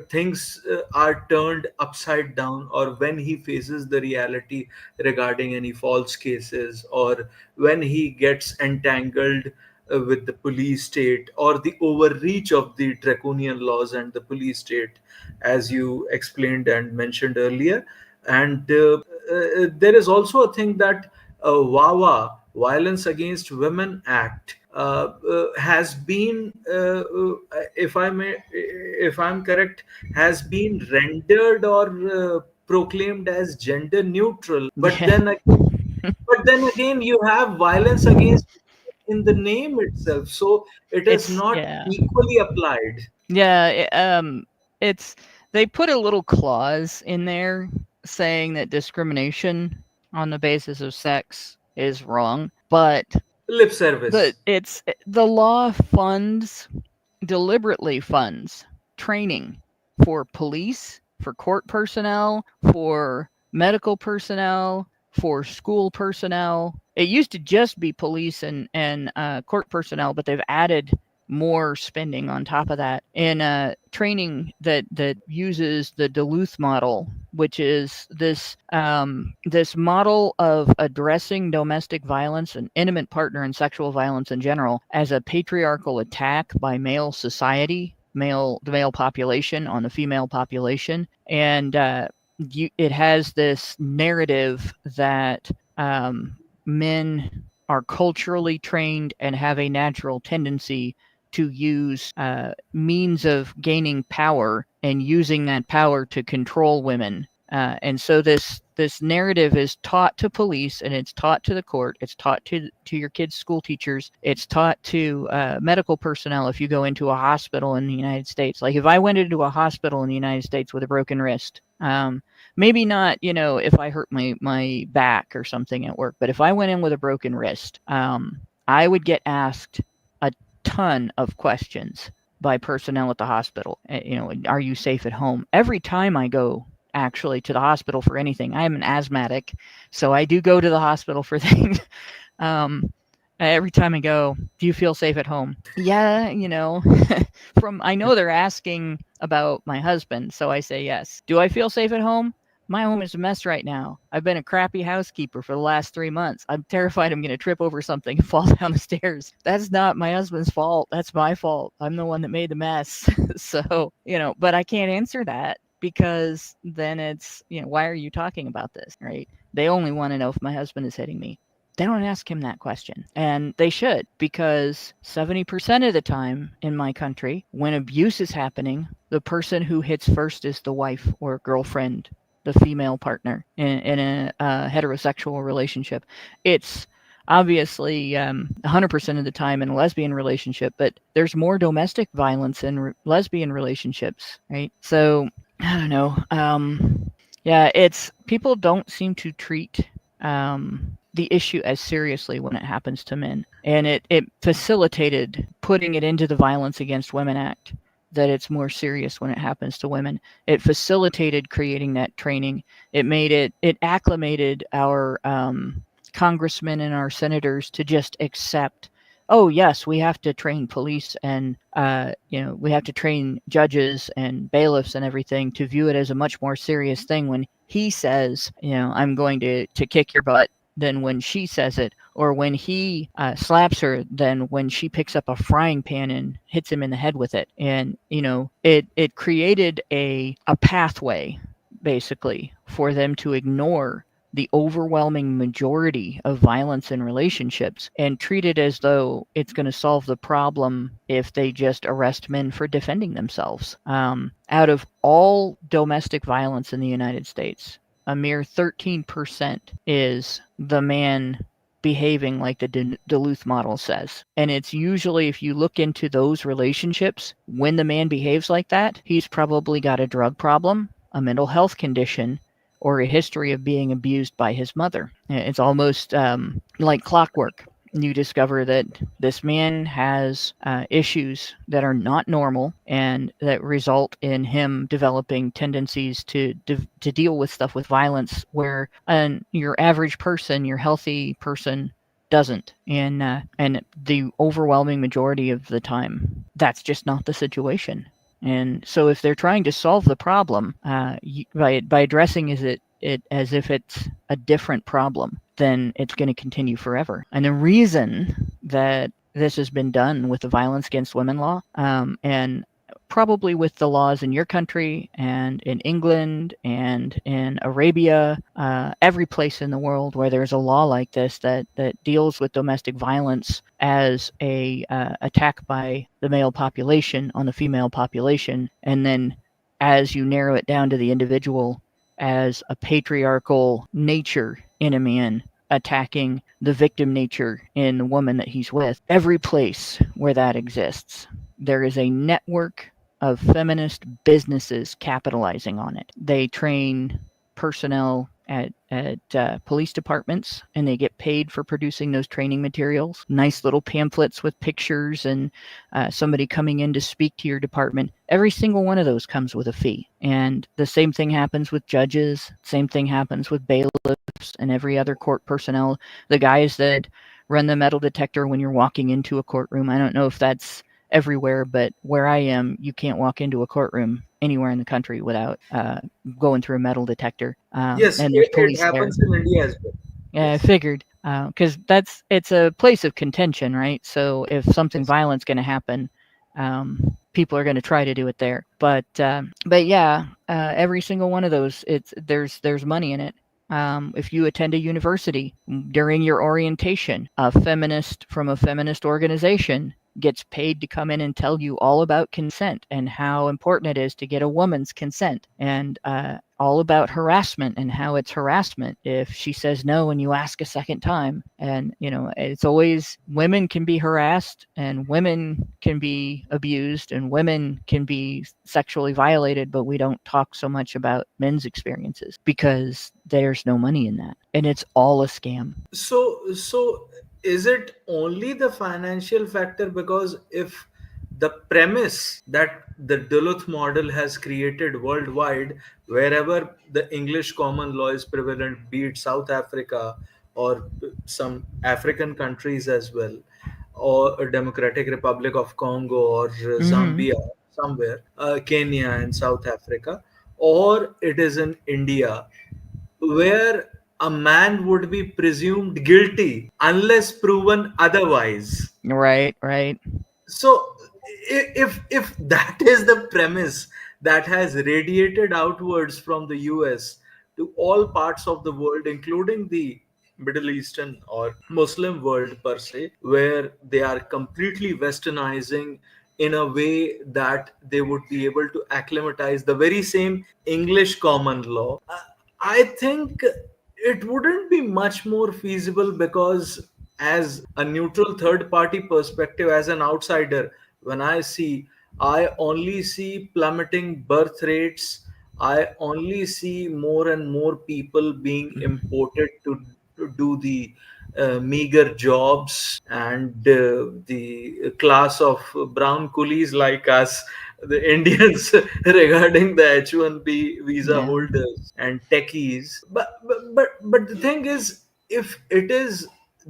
things are turned upside down, or when he faces the reality regarding any false cases, or when he gets entangled with the police state, or the overreach of the draconian laws and the police state, as you explained and mentioned earlier. And there is also a thing that VAWA, Violence Against Women Act, has been, if I'm correct, has been rendered or proclaimed as gender neutral. Yeah. But then again, you have violence against in the name itself, so it is It's not yeah. equally applied. Yeah, it's they put a little clause in there saying that discrimination on the basis of sex is wrong, but Lip service. the law deliberately funds training for police, for court personnel, for medical personnel, for school personnel. It used to just be police and court personnel, but they've added more spending on top of that in training that uses the Duluth model, which is this model of addressing domestic violence and intimate partner and sexual violence in general as a patriarchal attack by male society, the male population on the female population, and it has this narrative that men are culturally trained and have a natural tendency to use means of gaining power and using that power to control women. And so this narrative is taught to police, and it's taught to the court, it's taught to your kids' school teachers, it's taught to medical personnel if you go into a hospital in the United States. Like if I went into a hospital in the United States with a broken wrist, maybe not, if I hurt my back or something at work, but if I went in with a broken wrist, I would get asked a ton of questions by personnel at the hospital. Are you safe at home? Every time I go actually to the hospital for anything, I am an asthmatic, so I do go to the hospital for things. Every time I go, do you feel safe at home? Yeah, I know they're asking about my husband, so I say yes. Do I feel safe at home? My home is a mess right now. I've been a crappy housekeeper for the last 3 months. I'm terrified I'm going to trip over something and fall down the stairs. That's not my husband's fault. That's my fault. I'm the one that made the mess. So, but I can't answer that because then it's, why are you talking about this, right? They only want to know if my husband is hitting me. They don't ask him that question. And they should, because 70% of the time in my country, when abuse is happening, the person who hits first is the wife or girlfriend, the female partner in a heterosexual relationship. It's obviously 100% of the time in a lesbian relationship, but there's more domestic violence in lesbian relationships, right? So, I don't know. Yeah, people don't seem to treat the issue as seriously when it happens to men. And it facilitated putting it into the Violence Against Women Act, that it's more serious when it happens to women. It facilitated creating that training. It acclimated our congressmen and our senators to just accept, oh yes, we have to train police and we have to train judges and bailiffs and everything, to view it as a much more serious thing when he says, I'm going to kick your butt, than when she says it, or when he slaps her than when she picks up a frying pan and hits him in the head with it. And it created a pathway basically for them to ignore the overwhelming majority of violence in relationships and treat it as though it's going to solve the problem if they just arrest men for defending themselves. Out of all domestic violence in the United States, a mere 13% is the man behaving like the Duluth model says. And it's usually, if you look into those relationships, when the man behaves like that, he's probably got a drug problem, a mental health condition, or a history of being abused by his mother. It's almost like clockwork. You discover that this man has issues that are not normal and that result in him developing tendencies to deal with stuff with violence, where your average person, your healthy person, doesn't. And the overwhelming majority of the time, that's just not the situation. And so if they're trying to solve the problem by addressing it as if it's a different problem, then it's going to continue forever. And the reason that this has been done with the Violence Against Women law, and probably with the laws in your country and in England and in Arabia, every place in the world where there's a law like this that deals with domestic violence as a attack by the male population on the female population, and then as you narrow it down to the individual, as a patriarchal nature in a man attacking the victim nature in the woman that he's with. Every place where that exists, there is a network of feminist businesses capitalizing on it. They train personnel at police departments, and they get paid for producing those training materials. Nice little pamphlets with pictures and somebody coming in to speak to your department. Every single one of those comes with a fee. And the same thing happens with judges. Same thing happens with bailiffs and every other court personnel. The guys that run the metal detector when you're walking into a courtroom. I don't know if that's everywhere, but where I am, you can't walk into a courtroom anywhere in the country without going through a metal detector. Yes, And there's it police there. happens in India as well. Yeah, Yes. I figured, because it's a place of contention, right? So if something violent's going to happen, people are going to try to do it there. But yeah, every single one of those, there's money in it. If you attend a university during your orientation, a feminist from a feminist organization gets paid to come in and tell you all about consent and how important it is to get a woman's consent, and all about harassment and how it's harassment if she says no and you ask a second time. And it's always women can be harassed and women can be abused and women can be sexually violated, but we don't talk so much about men's experiences because there's no money in that, and it's all a scam. So is it only the financial factor? Because if the premise that the Duluth model has created worldwide, wherever the English common law is prevalent, be it South Africa or some African countries as well, or a Democratic Republic of Congo or Mm-hmm. Zambia, somewhere, Kenya and South Africa, or it is in India, where a man would be presumed guilty unless proven otherwise. Right. So if that is the premise that has radiated outwards from the US to all parts of the world, including the Middle Eastern or Muslim world per se, where they are completely westernizing in a way that they would be able to acclimatize the very same English common law, I think it wouldn't be much more feasible, because as a neutral third party perspective, as an outsider, when I only see plummeting birth rates. I only see more and more people being imported to do the meager jobs, and the class of brown coolies like us, the Indians, regarding the H1B visa Yeah. holders and techies. But the thing is, if it is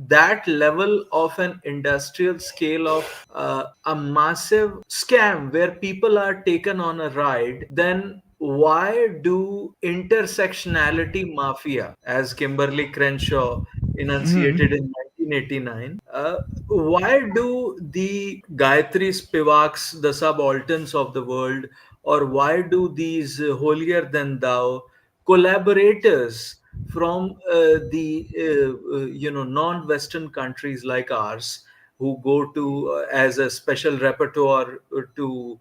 that level of an industrial scale of a massive scam where people are taken on a ride, then why do intersectionality mafia, as Kimberly Crenshaw enunciated Mm-hmm. in 1989, why do the Gayatri Spivaks, the subalterns of the world, or why do these holier than thou collaborators from the non-Western countries like ours, who go to as a special repertoire to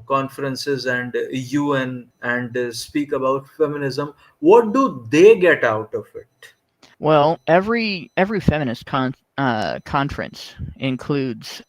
conferences and UN and speak about feminism. What do they get out of it? Well, every feminist conference includes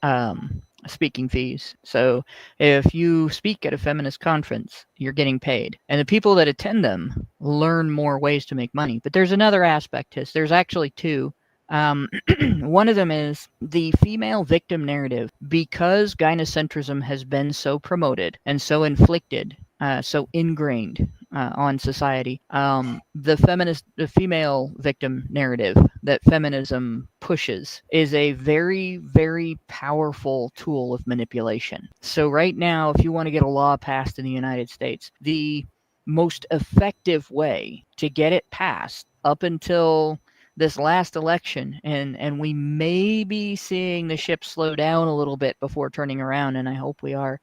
speaking fees. So if you speak at a feminist conference, you're getting paid, and the people that attend them learn more ways to make money. But there's another aspect to this. There's actually two. One of them is the female victim narrative. Because gynocentrism has been so promoted and so inflicted, so ingrained on society, the female victim narrative that feminism pushes is a very, very powerful tool of manipulation. So right now, if you want to get a law passed in the United States, the most effective way to get it passed up until this last election, and we may be seeing the ship slow down a little bit before turning around, and I hope we are,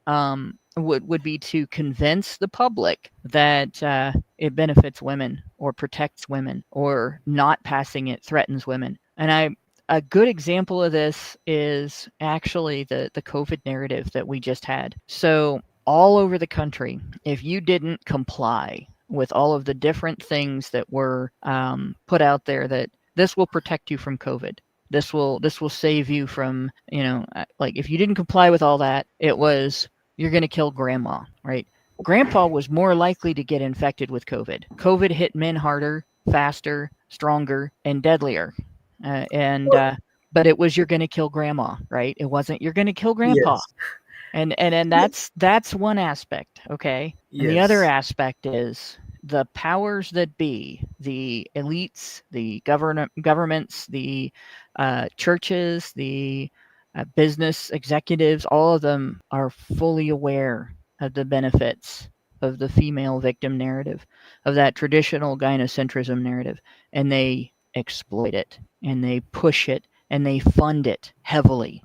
would be to convince the public that it benefits women or protects women, or not passing it threatens women. And a good example of this is actually the COVID narrative that we just had. So all over the country, if you didn't comply with all of the different things that were put out there, that this will protect you from COVID, this will save you from, like, if you didn't comply with all that, it was, you're going to kill grandma, right? Grandpa was more likely to get infected with COVID. COVID hit men harder, faster, stronger, and deadlier. But it was, you're going to kill grandma, right? It wasn't, you're going to kill grandpa. Yes. And that's one aspect, okay? And the other Yes. aspect is the powers that be, the elites, the governments, the churches, the business executives, all of them are fully aware of the benefits of the female victim narrative, of that traditional gynocentrism narrative, and they exploit it, and they push it, and they fund it heavily.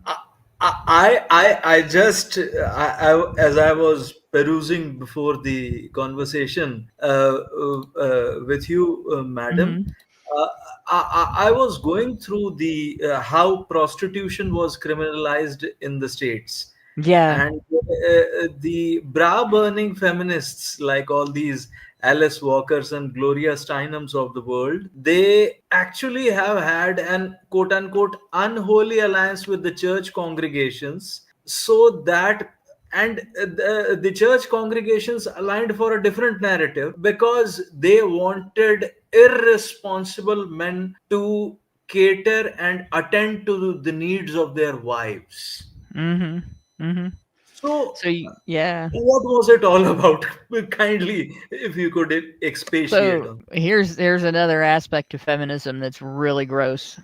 I just as I was perusing before the conversation with you, madam, Hmm. uh, I was going through the how prostitution was criminalized in the states, Yeah. and the brow burning feminists like all these Alice Walkers and Gloria Steinems of the world, they actually have had an quote unquote unholy alliance with the church congregations, so that, and the church congregations aligned for a different narrative because they wanted irresponsible men to cater and attend to the needs of their wives. Hmm. Hmm. So, Yeah. what was it all about? Kindly, if you could expatiate So on. here's another aspect of feminism that's really gross.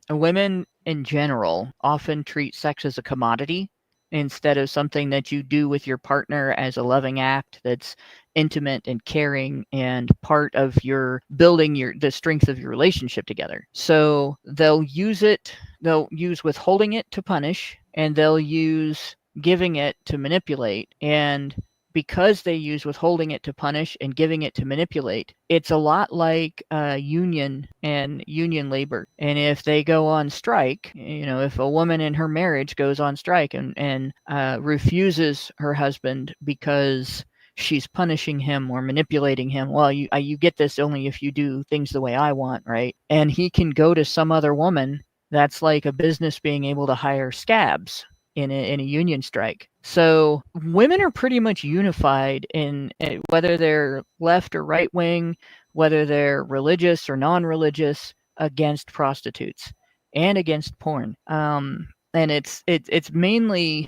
Women in general often treat sex as a commodity instead of something that you do with your partner as a loving act that's intimate and caring and part of your building the strength of your relationship together. So they'll use withholding it to punish, and they'll use giving it to manipulate. And because they use withholding it to punish and giving it to manipulate, it's a lot like union and union labor. And if they go on strike, if a woman in her marriage goes on strike and refuses her husband because she's punishing him or manipulating him, well, you get this only if you do things the way I want, right? And he can go to some other woman. That's like a business being able to hire scabs in a union strike. So women are pretty much unified in whether they're left or right wing, whether they're religious or non-religious, against prostitutes and against porn. And it's mainly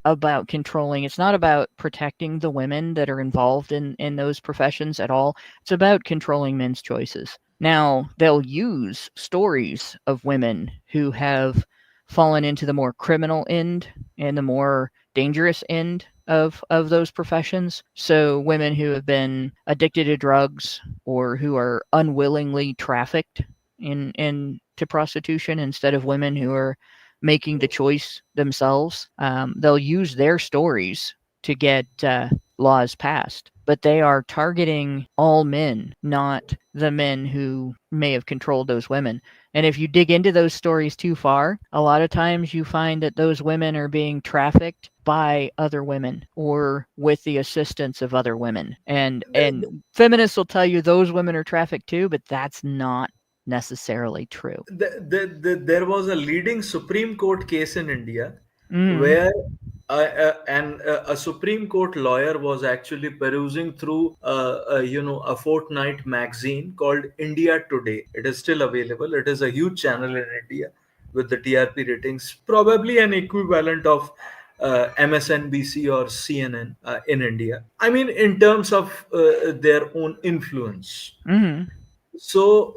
about controlling. It's not about protecting the women that are involved in those professions at all. It's about controlling men's choices. Now, they'll use stories of women who have fallen into the more criminal end and the more dangerous end of those professions. So women who have been addicted to drugs or who are unwillingly trafficked into prostitution, instead of women who are making the choice themselves. They'll use their stories to get laws passed. but they are targeting all men, not the men who may have controlled those women. And if you dig into those stories too far, a lot of times you find that those women are being trafficked by other women or with the assistance of other women. And feminists will tell you those women are trafficked too, but that's not necessarily true. There was a leading Supreme Court case in India Mm. where a Supreme Court lawyer was actually perusing through a fortnight magazine called India Today. It is still available. It is a huge channel in India with the TRP ratings, probably an equivalent of MSNBC or CNN in India. I mean, in terms of their own influence. Mm-hmm. So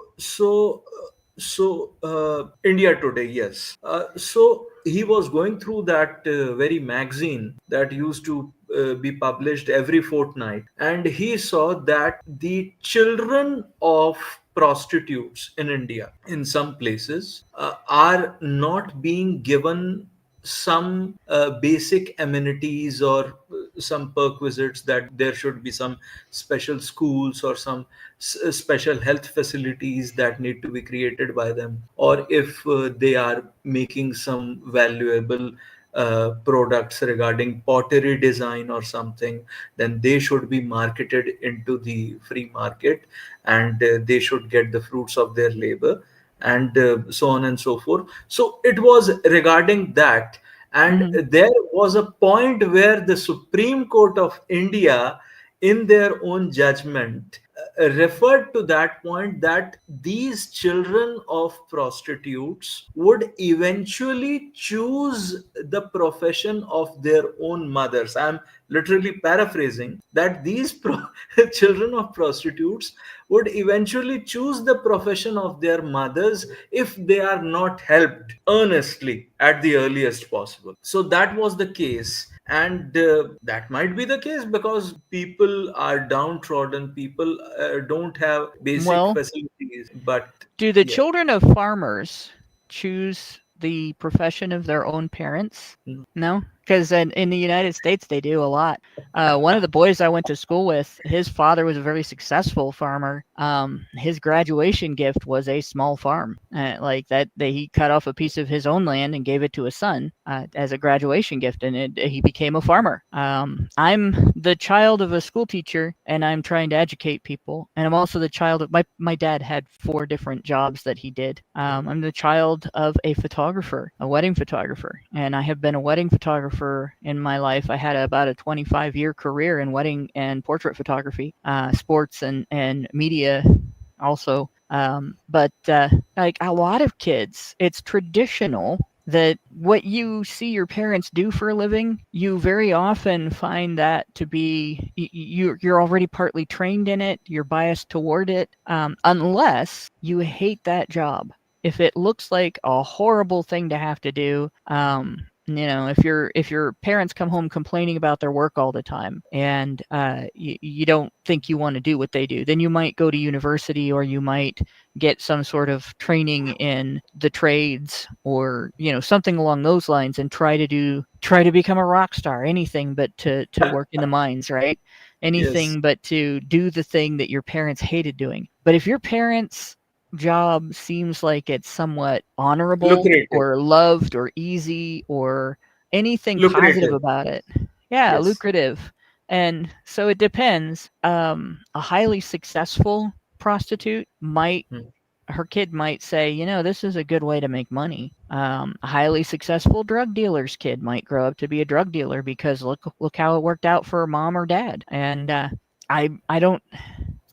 India Today, yes. So he was going through that very magazine that used to be published every fortnight, and he saw that the children of prostitutes in India, in some places, are not being given some basic amenities or some perquisites, that there should be some special schools or some special health facilities that need to be created by them, or if they are making some valuable products regarding pottery design or something, then they should be marketed into the free market, and they should get the fruits of their labor, and so on and so forth. So it was regarding that. And Mm-hmm. there was a point where the Supreme Court of India, in their own judgment, referred to that point, that these children of prostitutes would eventually choose the profession of their own mothers. I'm literally paraphrasing that these children of prostitutes would eventually choose the profession of their mothers if they are not helped earnestly at the earliest possible. So that was the case. And that might be the case because people are downtrodden, people don't have basic Well, facilities. But do the yeah, children of farmers choose the profession of their own parents? no. No, because in the United States they do a lot. One of the boys I went to school with, his father was a very successful farmer. His graduation gift was a small farm, like that. He cut off a piece of his own land and gave it to his son as a graduation gift, and he became a farmer. I'm the child of a school teacher, and I'm trying to educate people. And I'm also the child of my dad had 4 different jobs that he did. I'm the child of a photographer, a wedding photographer, and I have been a wedding photographer in my life. I had about a 25-year career in wedding and portrait photography, sports and media also. But like a lot of kids, it's traditional that what you see your parents do for a living, you very often find that to be you're already partly trained in it. You're biased toward it, unless you hate that job. If it looks like a horrible thing to have to do, if your parents come home complaining about their work all the time, and you don't think you want to do what they do, then you might go to university, or you might get some sort of training in the trades, or something along those lines, and try to become a rock star. Anything but to work in the mines, right? Yes, Anything but to do the thing that your parents hated doing. But if your parents job seems like it's somewhat honorable lucrative, or loved or easy or anything positive lucrative. about it, yeah, Yes. lucrative. And so it depends. A highly successful prostitute might Hmm. her kid might say, this is a good way to make money. A highly successful drug dealer's kid might grow up to be a drug dealer because look how it worked out for mom or dad. And I don't.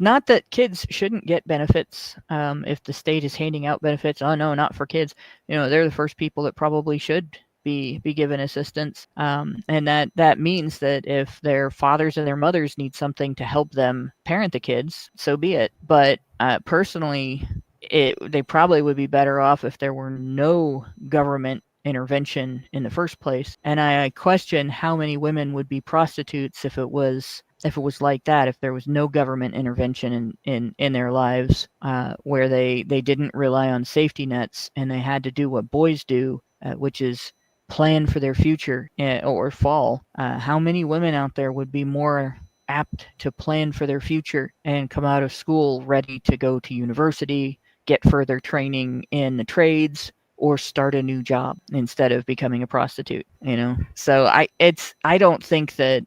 Not that kids shouldn't get benefits, if the state is handing out benefits. Oh no, not for kids. They're the first people that probably should be given assistance. And that means that if their fathers and their mothers need something to help them parent the kids, so be it. But personally, they probably would be better off if there were no government intervention in the first place. And I question how many women would be prostitutes if it was like that, if there was no government intervention in their lives, where they didn't rely on safety nets and they had to do what boys do, which is plan for their future, or fall. How many women out there would be more apt to plan for their future and come out of school ready to go to university, get further training in the trades, or start a new job instead of becoming a prostitute, you know? So I don't think that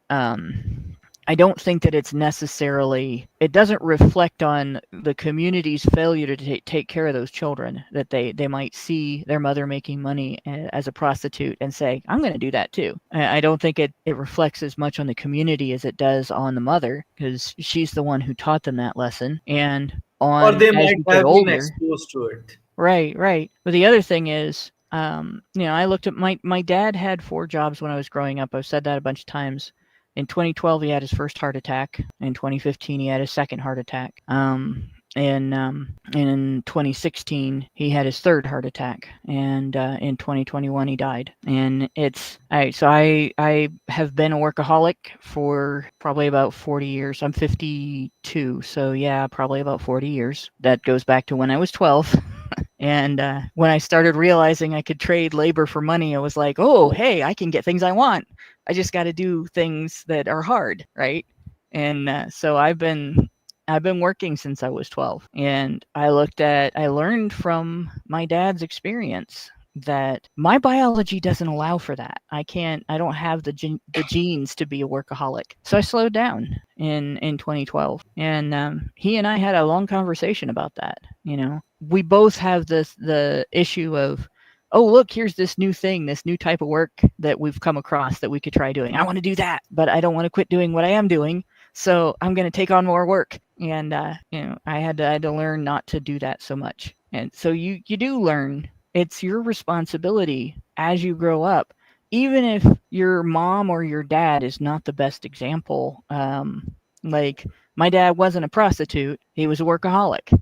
it's necessarily, it doesn't reflect on the community's failure to take care of those children, that they might see their mother making money as a prostitute and say, I'm going to do that too. I don't think it reflects as much on the community as it does on the mother, because she's the one who taught them that lesson. And Or on they as might you get have been older, exposed to it. right, right. But the other thing is, I looked at my dad had 4 jobs when I was growing up. I've said that a bunch of times. In 2012, he had his first heart attack. In 2015, he had his second heart attack. In 2016, he had his third heart attack, and in 2021, he died. And I have been a workaholic for probably about 40 years. I'm 52, so yeah, probably about 40 years. That goes back to when I was 12. And when I started realizing I could trade labor for money, I was like, oh, hey, I can get things I want. I just got to do things that are hard, right? And so I've been working since I was 12, and I learned from my dad's experience that my biology doesn't allow for that. I don't have the genes to be a workaholic. So I slowed down in 2012, and he and I had a long conversation about that. You know, we both have the issue of, oh, look, here's this new thing, this new type of work that we've come across that we could try doing. I want to do that, but I don't want to quit doing what I am doing. So I'm going to take on more work. And, I had to learn not to do that so much. And so you do learn, it's your responsibility as you grow up, even if your mom or your dad is not the best example. Like my dad wasn't a prostitute. He was a workaholic.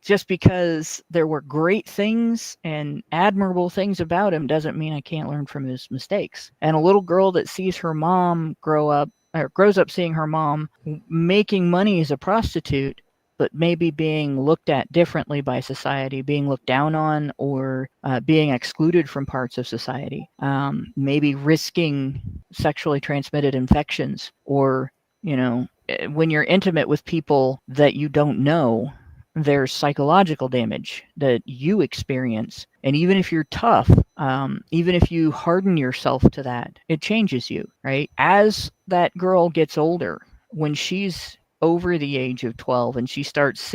Just because there were great things and admirable things about him doesn't mean I can't learn from his mistakes. And a little girl that sees her mom grows up seeing her mom making money as a prostitute, but maybe being looked at differently by society, being looked down on, or being excluded from parts of society, maybe risking sexually transmitted infections, or, when you're intimate with people that you don't know, there's psychological damage that you experience. And even if you're tough, even if you harden yourself to that, it changes you, right? As that girl gets older, when she's over the age of 12 and she starts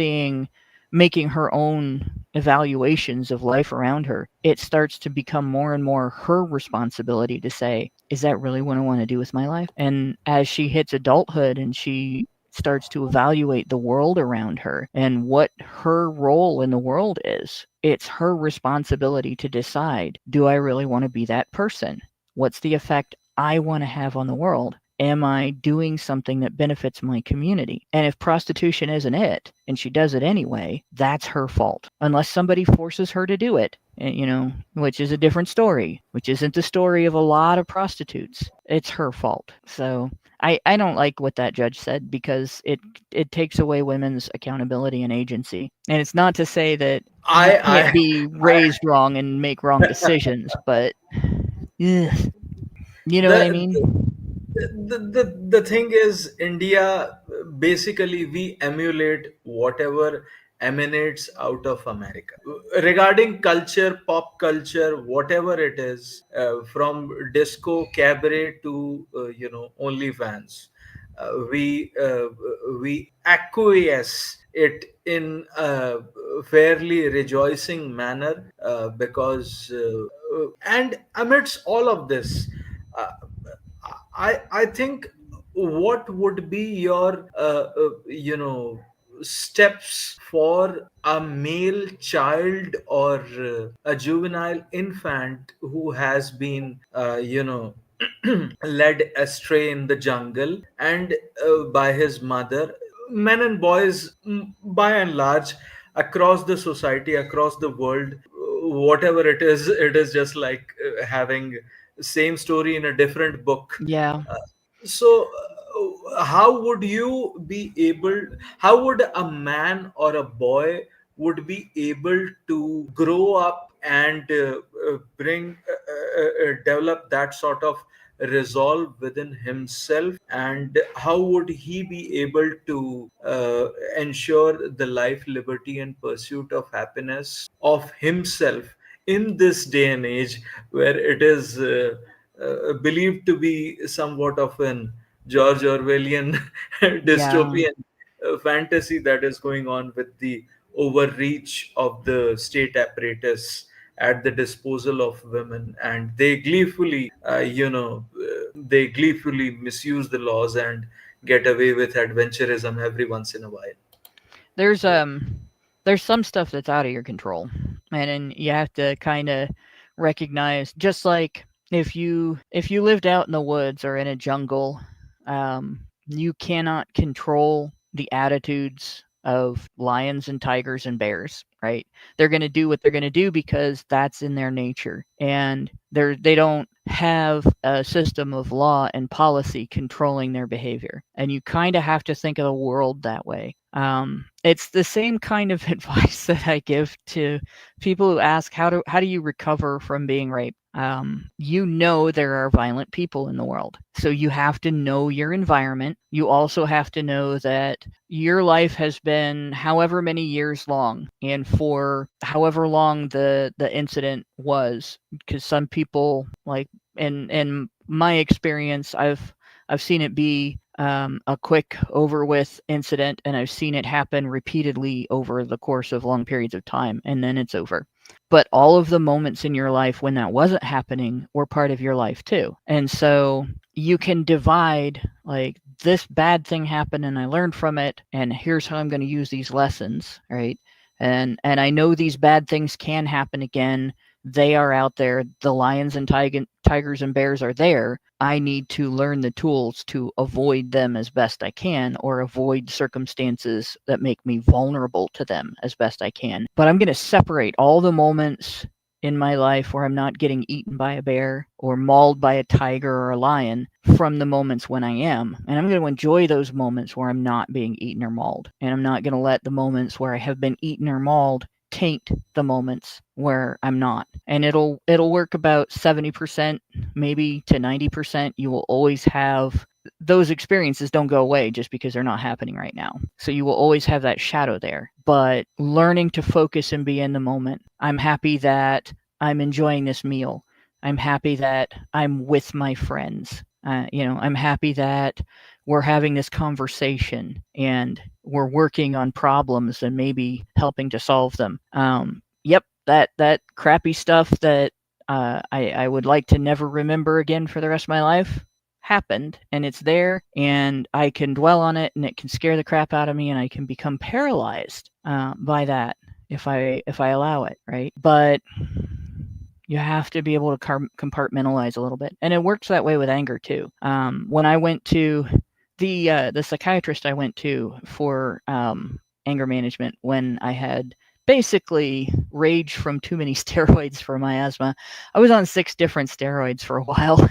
making her own evaluations of life around her, it starts to become more and more her responsibility to say, is that really what I want to do with my life? And as she hits adulthood and she starts to evaluate the world around her and what her role in the world is, it's her responsibility to decide, do I really want to be that person? What's the effect I want to have on the world? Am I doing something that benefits my community? And if prostitution isn't it, and she does it anyway, that's her fault. Unless somebody forces her to do it, which is a different story, which isn't the story of a lot of prostitutes. It's her fault. So I don't like what that judge said, because it takes away women's accountability and agency. And it's not to say that you can't I, be raised wrong and make wrong I decisions, but you know what I the, mean? the thing is, India, basically we emulate whatever emanates out of America regarding culture, pop culture, whatever it is, from disco, cabaret to OnlyFans. We acquiesce it in a fairly rejoicing manner, because and amidst all of this, uh, I think, what would be your steps for a male child or a juvenile infant who has been led astray in the jungle and by his mother? Men and boys, by and large, across the society, across the world, whatever it is just like having same story in a different book. Yeah. uh, so how would you be able, how would a man or a boy would be able to grow up and develop that sort of resolve within himself, and how would he be able to ensure the life, liberty, and pursuit of happiness of himself in this day and age where it is believed to be somewhat of an George Orwellian Yeah. dystopian fantasy that is going on with the overreach of the state apparatus at the disposal of women, and they gleefully they gleefully misuse the laws and get away with adventurism every once in a while. There's Yeah. um there's some stuff that's out of your control. And then you have to kind of recognize, just like if you lived out in the woods or in a jungle, you cannot control the attitudes of lions and tigers and bears, right? They're going to do what they're going to do because that's in their nature. And they don't have a system of law and policy controlling their behavior. And you kind of have to think of the world that way. It's the same kind of advice that I give to people who ask how do you recover from being raped. There are violent people in the world, so you have to know your environment. You also have to know that your life has been however many years long, and for however long the incident was, because some people, like in my experience, I've seen it be a quick over with incident, and I've seen it happen repeatedly over the course of long periods of time, and then it's over. But all of the moments in your life when that wasn't happening were part of your life too. And so you can divide, like, this bad thing happened and I learned from it, and here's how I'm going to use these lessons, right? And I know these bad things can happen again. They are out there. The lions and tigers and bears are there. I need to learn the tools to avoid them as best I can, or avoid circumstances that make me vulnerable to them as best I can. But I'm going to separate all the moments in my life where I'm not getting eaten by a bear or mauled by a tiger or a lion from the moments when I am. And I'm going to enjoy those moments where I'm not being eaten or mauled. And I'm not going to let the moments where I have been eaten or mauled taint the moments where I'm not. And it'll work about 70%, maybe to 90%. You will always have those experiences. Don't go away just because they're not happening right now. So you will always have that shadow there. But learning to focus and be in the moment. I'm happy that I'm enjoying this meal. I'm happy that I'm with my friends. I'm happy that we're having this conversation and we're working on problems and maybe helping to solve them. Yep, that crappy stuff that I would like to never remember again for the rest of my life happened, and it's there, and I can dwell on it, and it can scare the crap out of me, and I can become paralyzed by that if I allow it, right? But you have to be able to compartmentalize a little bit, and it works that way with anger too. When I went to the psychiatrist I went to for anger management, when I had basically rage from too many steroids for my asthma, I was on 6 different steroids for a while.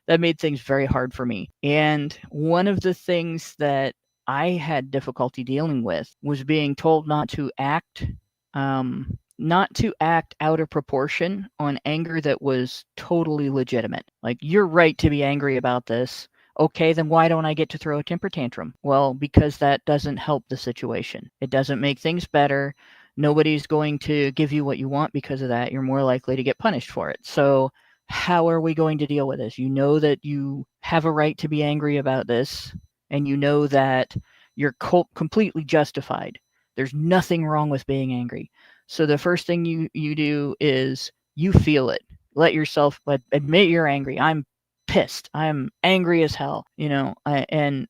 That made things very hard for me. And one of the things that I had difficulty dealing with was being told not to act out of proportion on anger that was totally legitimate. Like, you're right to be angry about this. Okay, then why don't I get to throw a temper tantrum? Well, because that doesn't help the situation. It doesn't make things better. Nobody's going to give you what you want because of that. You're more likely to get punished for it. So how are we going to deal with this? You know that you have a right to be angry about this, and you know that you're completely justified. There's nothing wrong with being angry. So the first thing you do is you feel it. Let yourself admit you're angry. I'm pissed. I'm angry as hell. And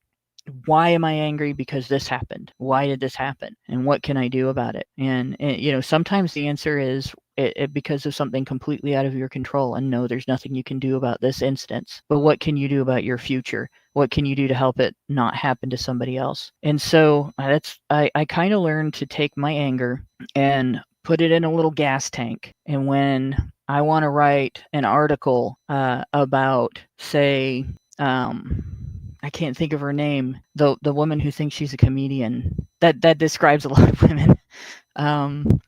why am I angry? Because this happened. Why did this happen? And what can I do about it? And sometimes the answer is because of something completely out of your control. And no, there's nothing you can do about this instance. But what can you do about your future? What can you do to help it not happen to somebody else? And so I kind of learned to take my anger and put it in a little gas tank. And when I want to write an article about, say, I can't think of her name, the woman who thinks she's a comedian. That describes a lot of women.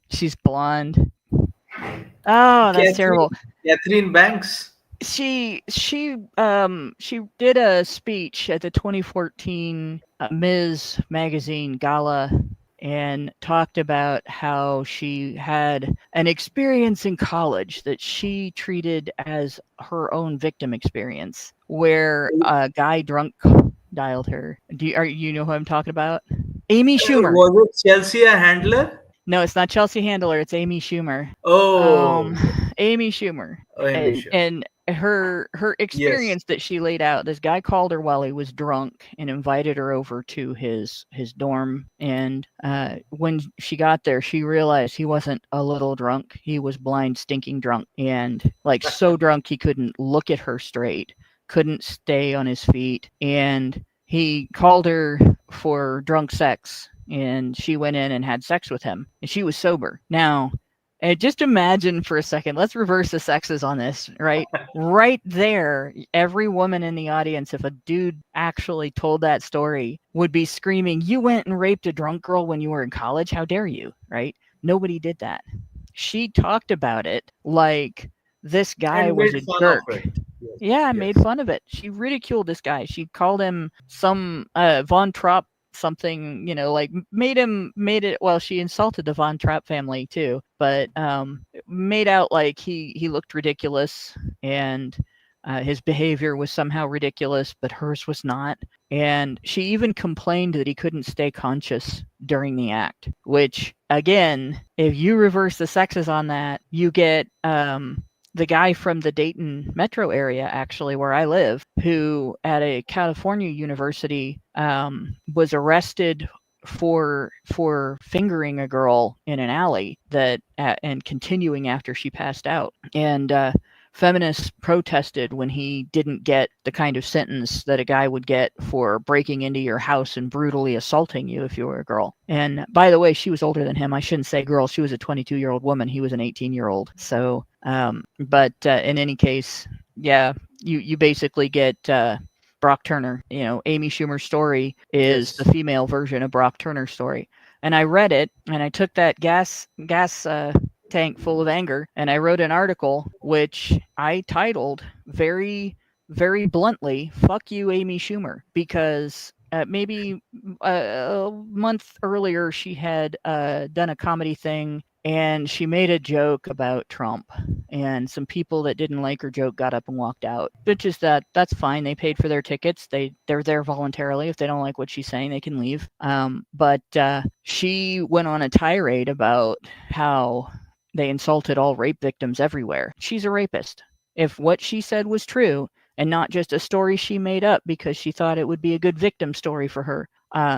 She's blonde. Oh, that's terrible. Catherine Banks. She did a speech at the 2014 Ms. Magazine gala and talked about how she had an experience in college that she treated as her own victim experience, where a guy drunk dialed her. You know who I'm talking about? Amy Schumer. Was it Chelsea a handler? No, it's not Chelsea Handler. It's Amy Schumer. Oh, Amy Schumer, oh, Amy Schumer. and her Yes. experience that she laid out. This guy called her while he was drunk and invited her over to his dorm. And when she got there, she realized he wasn't a little drunk. He was blind, stinking drunk, and like so drunk he couldn't look at her straight, couldn't stay on his feet, and he called her for drunk sex, and she went in and had sex with him, and she was sober. Now, and just imagine for a second, let's reverse the sexes on this, right? Right there, every woman in the audience, if a dude actually told that story, would be screaming, "You went and raped a drunk girl when you were in college? How dare you?" Right? Nobody did that. She talked about it like this guy And was made a fun of jerk. it. Yes. Yeah, I made Yes. fun of it. She ridiculed this guy. She called him some Von Trapp something, like made it, well, she insulted the Von Trapp family too, but made out like he looked ridiculous, and his behavior was somehow ridiculous, but hers was not. And she even complained that he couldn't stay conscious during the act, which again, if you reverse the sexes on that, you get the guy from the Dayton metro area, actually, where I live, who at a California university was arrested for fingering a girl in an alley and continuing after she passed out. And feminists protested when he didn't get the kind of sentence that a guy would get for breaking into your house and brutally assaulting you if you were a girl. And by the way, she was older than him. I shouldn't say girl. She was a 22-year-old woman. He was an 18-year-old. So, but in any case, yeah, you basically get Brock Turner. Amy Schumer's story is the Yes. female version of Brock Turner's story. And I read it, and I took that gas tank full of anger, and I wrote an article which I titled very, very bluntly, "Fuck you, Amy Schumer," because maybe a month earlier she had done a comedy thing, and she made a joke about Trump, and some people that didn't like her joke got up and walked out. Which is that's fine. They paid for their tickets. They're there voluntarily. If they don't like what she's saying, they can leave. But she went on a tirade about how they insulted all rape victims everywhere. She's a rapist. If what she said was true and not just a story she made up because she thought it would be a good victim story for her,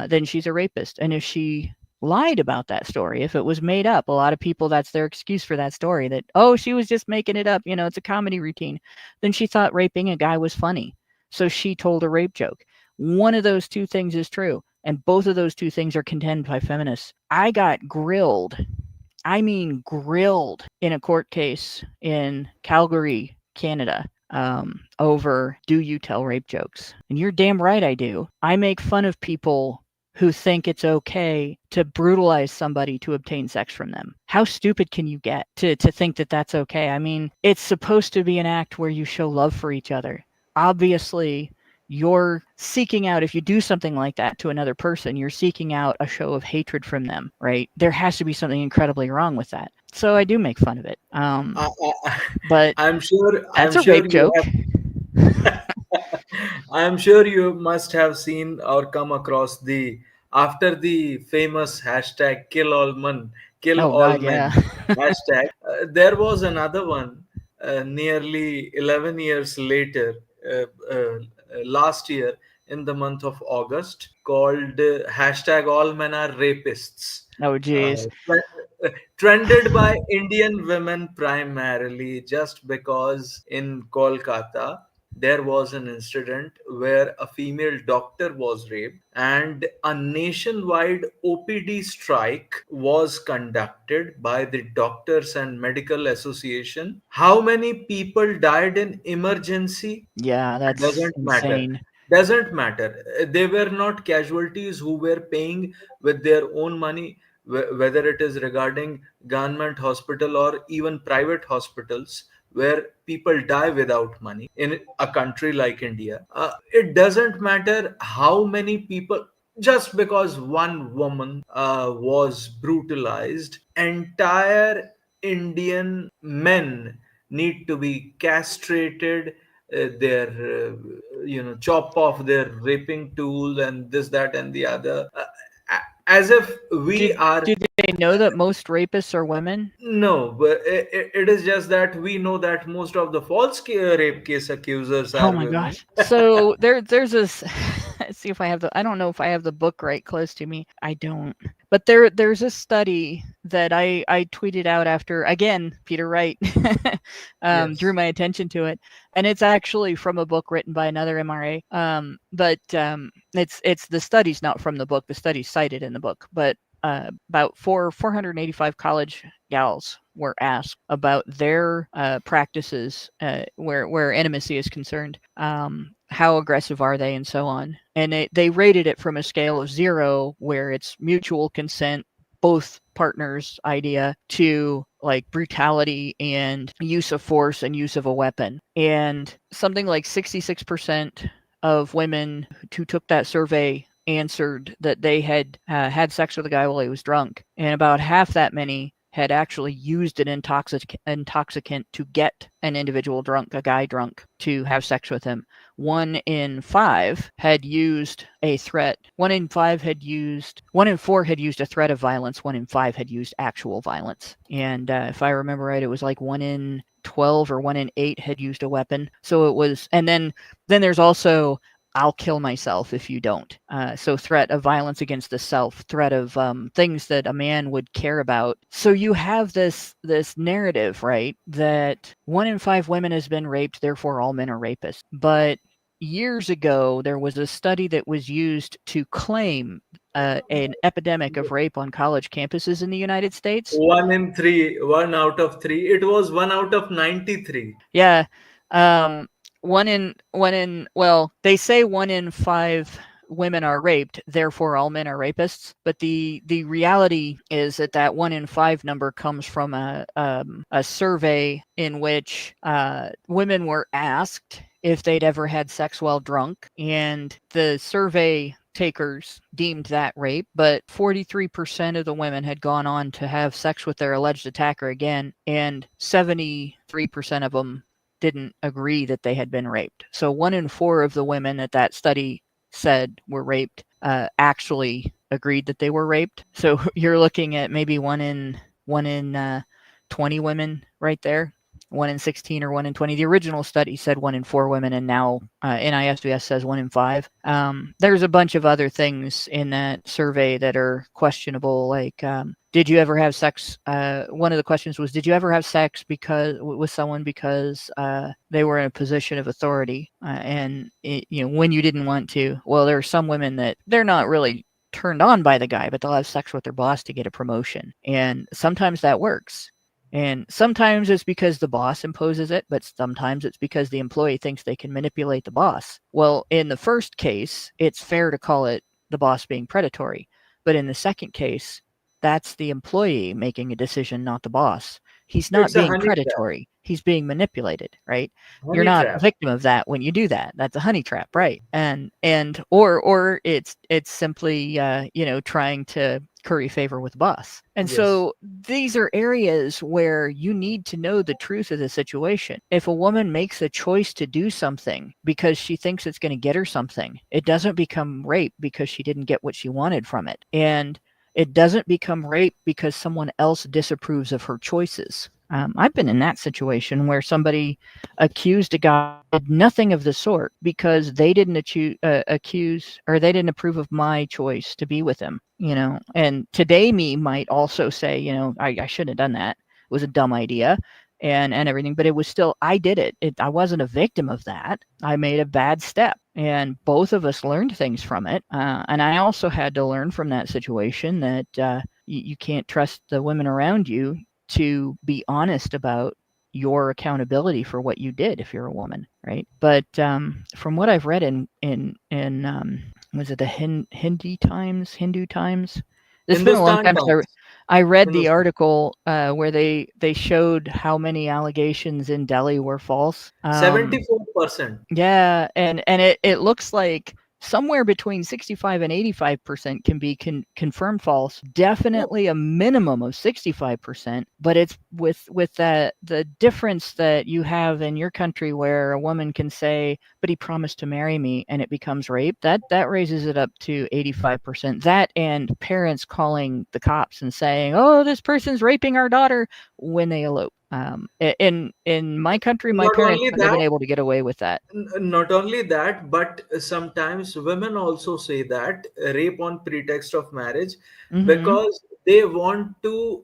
then she's a rapist. And if she lied about that story, if it was made up, a lot of people, that's their excuse for that story, that, oh, she was just making it up, it's a comedy routine. Then she thought raping a guy was funny. So she told a rape joke. One of those two things is true. And both of those two things are condemned by feminists. I got grilled, I mean grilled, in a court case in Calgary, Canada, over "Do you tell rape jokes?" And you're damn right I do. I make fun of people who think it's okay to brutalize somebody to obtain sex from them. How stupid can you get to think that that's okay? I mean, it's supposed to be an act where you show love for each other. Obviously, you're seeking out, if you do something like that to another person, you're seeking out a show of hatred from them, right? There has to be something incredibly wrong with that. So I do make fun of it. I, I, But I'm sure. that's I'm a sure rape you joke. have. I'm sure you must have seen or come across the after the famous hashtag kill Oh all God, yeah. men hashtag. There was another one nearly 11 years later, last year in the month of August, called hashtag all men are rapists. Oh Uh, geez. Trended by Indian women primarily, just because in Kolkata there was an incident where a female doctor was raped and a nationwide OPD strike was conducted by the Doctors and Medical Association. How many people died in emergency? Yeah, that's Doesn't matter. insane. Doesn't matter. They were not casualties who were paying with their own money, whether it is regarding government hospital or even private hospitals, where people die without money in a country like India. It doesn't matter how many people, just because one woman was brutalized, entire Indian men need to be castrated, their chop off their raping tool and this, that, and the other, as if we Did are. did they know that most rapists are women? No, but it is just that we know that most of the rape case accusers Oh are my women. gosh. So there's this let's see if I have I don't know if I have the book right close to me. I don't. But there's a study that I tweeted out after, again, Peter Wright drew Yes. my attention to it, and it's actually from a book written by another MRA. But it's the study's not from the book. The study's cited in the book, but about 485 college gals were asked about their practices where intimacy is concerned. How aggressive are they, and so on. And they rated it from a scale of 0, where it's mutual consent, both partners' idea, to like brutality and use of force and use of a weapon. And something like 66% of women who took that survey answered that they had had sex with a guy while he was drunk, and about half that many had actually used an intoxicant to get an individual drunk, a guy drunk, to have sex with him. 1 in 5 had used a threat. 1 in 4 had used a threat of violence. 1 in 5 had used actual violence. And if I remember right, it was like 1 in 12 or 1 in 8 had used a weapon. So it was, and then there's also, I'll kill myself if you don't. So threat of violence against the self, threat of things that a man would care about. So you have this narrative, right, that 1 in 5 women has been raped, therefore all men are rapists. But years ago, there was a study that was used to claim an epidemic of rape on college campuses in the United States. 1 out of 3. It was 1 out of 93. Yeah. Well, they say 1 in 5 women are raped, therefore all men are rapists. But the reality is that 1 in 5 number comes from a survey in which women were asked if they'd ever had sex while drunk, and the survey takers deemed that rape, but 43% of the women had gone on to have sex with their alleged attacker again, and 73% of them didn't agree that they had been raped. So 1 in 4 of the women that study said were raped actually agreed that they were raped. So you're looking at maybe 1 in 20 women right there. 1 in 16 or 1 in 20. The original study said 1 in 4 women, and now NISBS says 1 in 5. There's a bunch of other things in that survey that are questionable, like did you ever have sex? One of the questions was, did you ever have sex with someone because they were in a position of authority, and when you didn't want to? Well, there are some women that they're not really turned on by the guy, but they'll have sex with their boss to get a promotion, and sometimes that works. And sometimes it's because the boss imposes it, but sometimes it's because the employee thinks they can manipulate the boss. Well, in the first case, it's fair to call it the boss being predatory. But in the second case, that's the employee making a decision, not the boss. He's not It's a being honey trap. predatory. He's being manipulated, right? You're Honey not a trap. victim of that when you do that. That's a honey trap, right? Or it's simply trying to curry favor with the boss. And Yes. so these are areas where you need to know the truth of the situation. If a woman makes a choice to do something because she thinks it's going to get her something, it doesn't become rape because she didn't get what she wanted from it. And it doesn't become rape because someone else disapproves of her choices. I've been in that situation where somebody accused a guy of nothing of the sort because they didn't accuse or they didn't approve of my choice to be with him. And today me might also say, I shouldn't have done that. It was a dumb idea and everything, but it was still, I did it. I wasn't a victim of that. I made a bad step, and both of us learned things from it. And I also had to learn from that situation that you can't trust the women around you to be honest about your accountability for what you did if you're a woman, right? But from what I've read in was it the Hindu Times? It's been a long Hindustan time Times. I read No, the article where they showed how many allegations in Delhi were false. 74%. Yeah, and it looks like somewhere between 65 and 85% can be confirmed false. Definitely a minimum of 65%, but it's with that the difference that you have in your country where a woman can say, "But he promised to marry me," and it becomes rape. That raises it up to 85%. That and parents calling the cops and saying, "Oh, this person's raping our daughter," when they elope. In my country, my Not parents only wouldn't have that, been able to get away with that. not only that, but sometimes women also say that rape on pretext of marriage Mhm. because they want to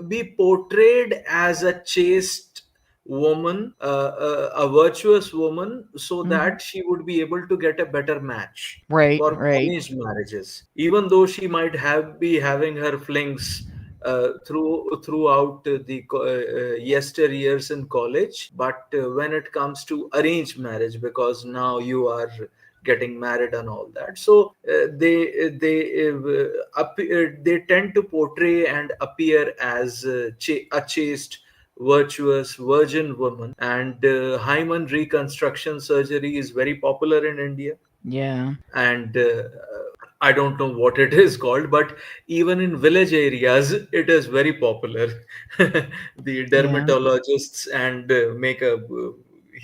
be portrayed as a chaste woman, a virtuous woman, so Mhm. that she would be able to get a better match Right, for right. arranged marriages, even though she might have be having her flings throughout the yesteryears in college. But when it comes to arranged marriage, because now you are getting married and all that, so they tend to portray and appear as a chaste, virtuous virgin woman. And hymen reconstruction surgery is very popular in India. Yeah. And I don't know what it is called, but even in village areas, it is very popular. The Yeah. dermatologists and make a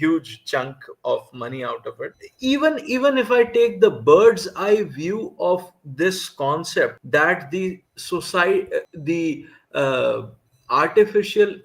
huge chunk of money out of it. Even if I take the bird's eye view of this concept, that the society, the artificial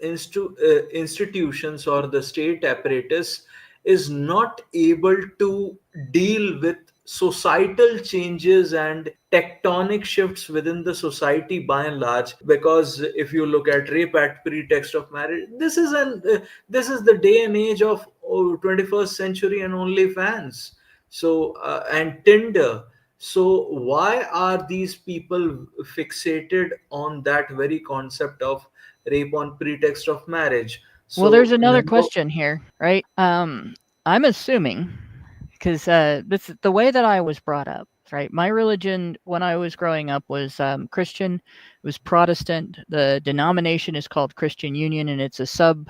institutions or the state apparatus is not able to deal with societal changes and tectonic shifts within the society by and large. Because if you look at rape at pretext of marriage, this is the day and age of 21st century and OnlyFans, so and Tinder. So why are these people fixated on that very concept of rape on pretext of marriage? Well, there's So another number. question here, right? I'm assuming because this the way that I was brought up, right? My religion when I was growing up was Christian, it was Protestant. The denomination is called Christian Union, and it's a sub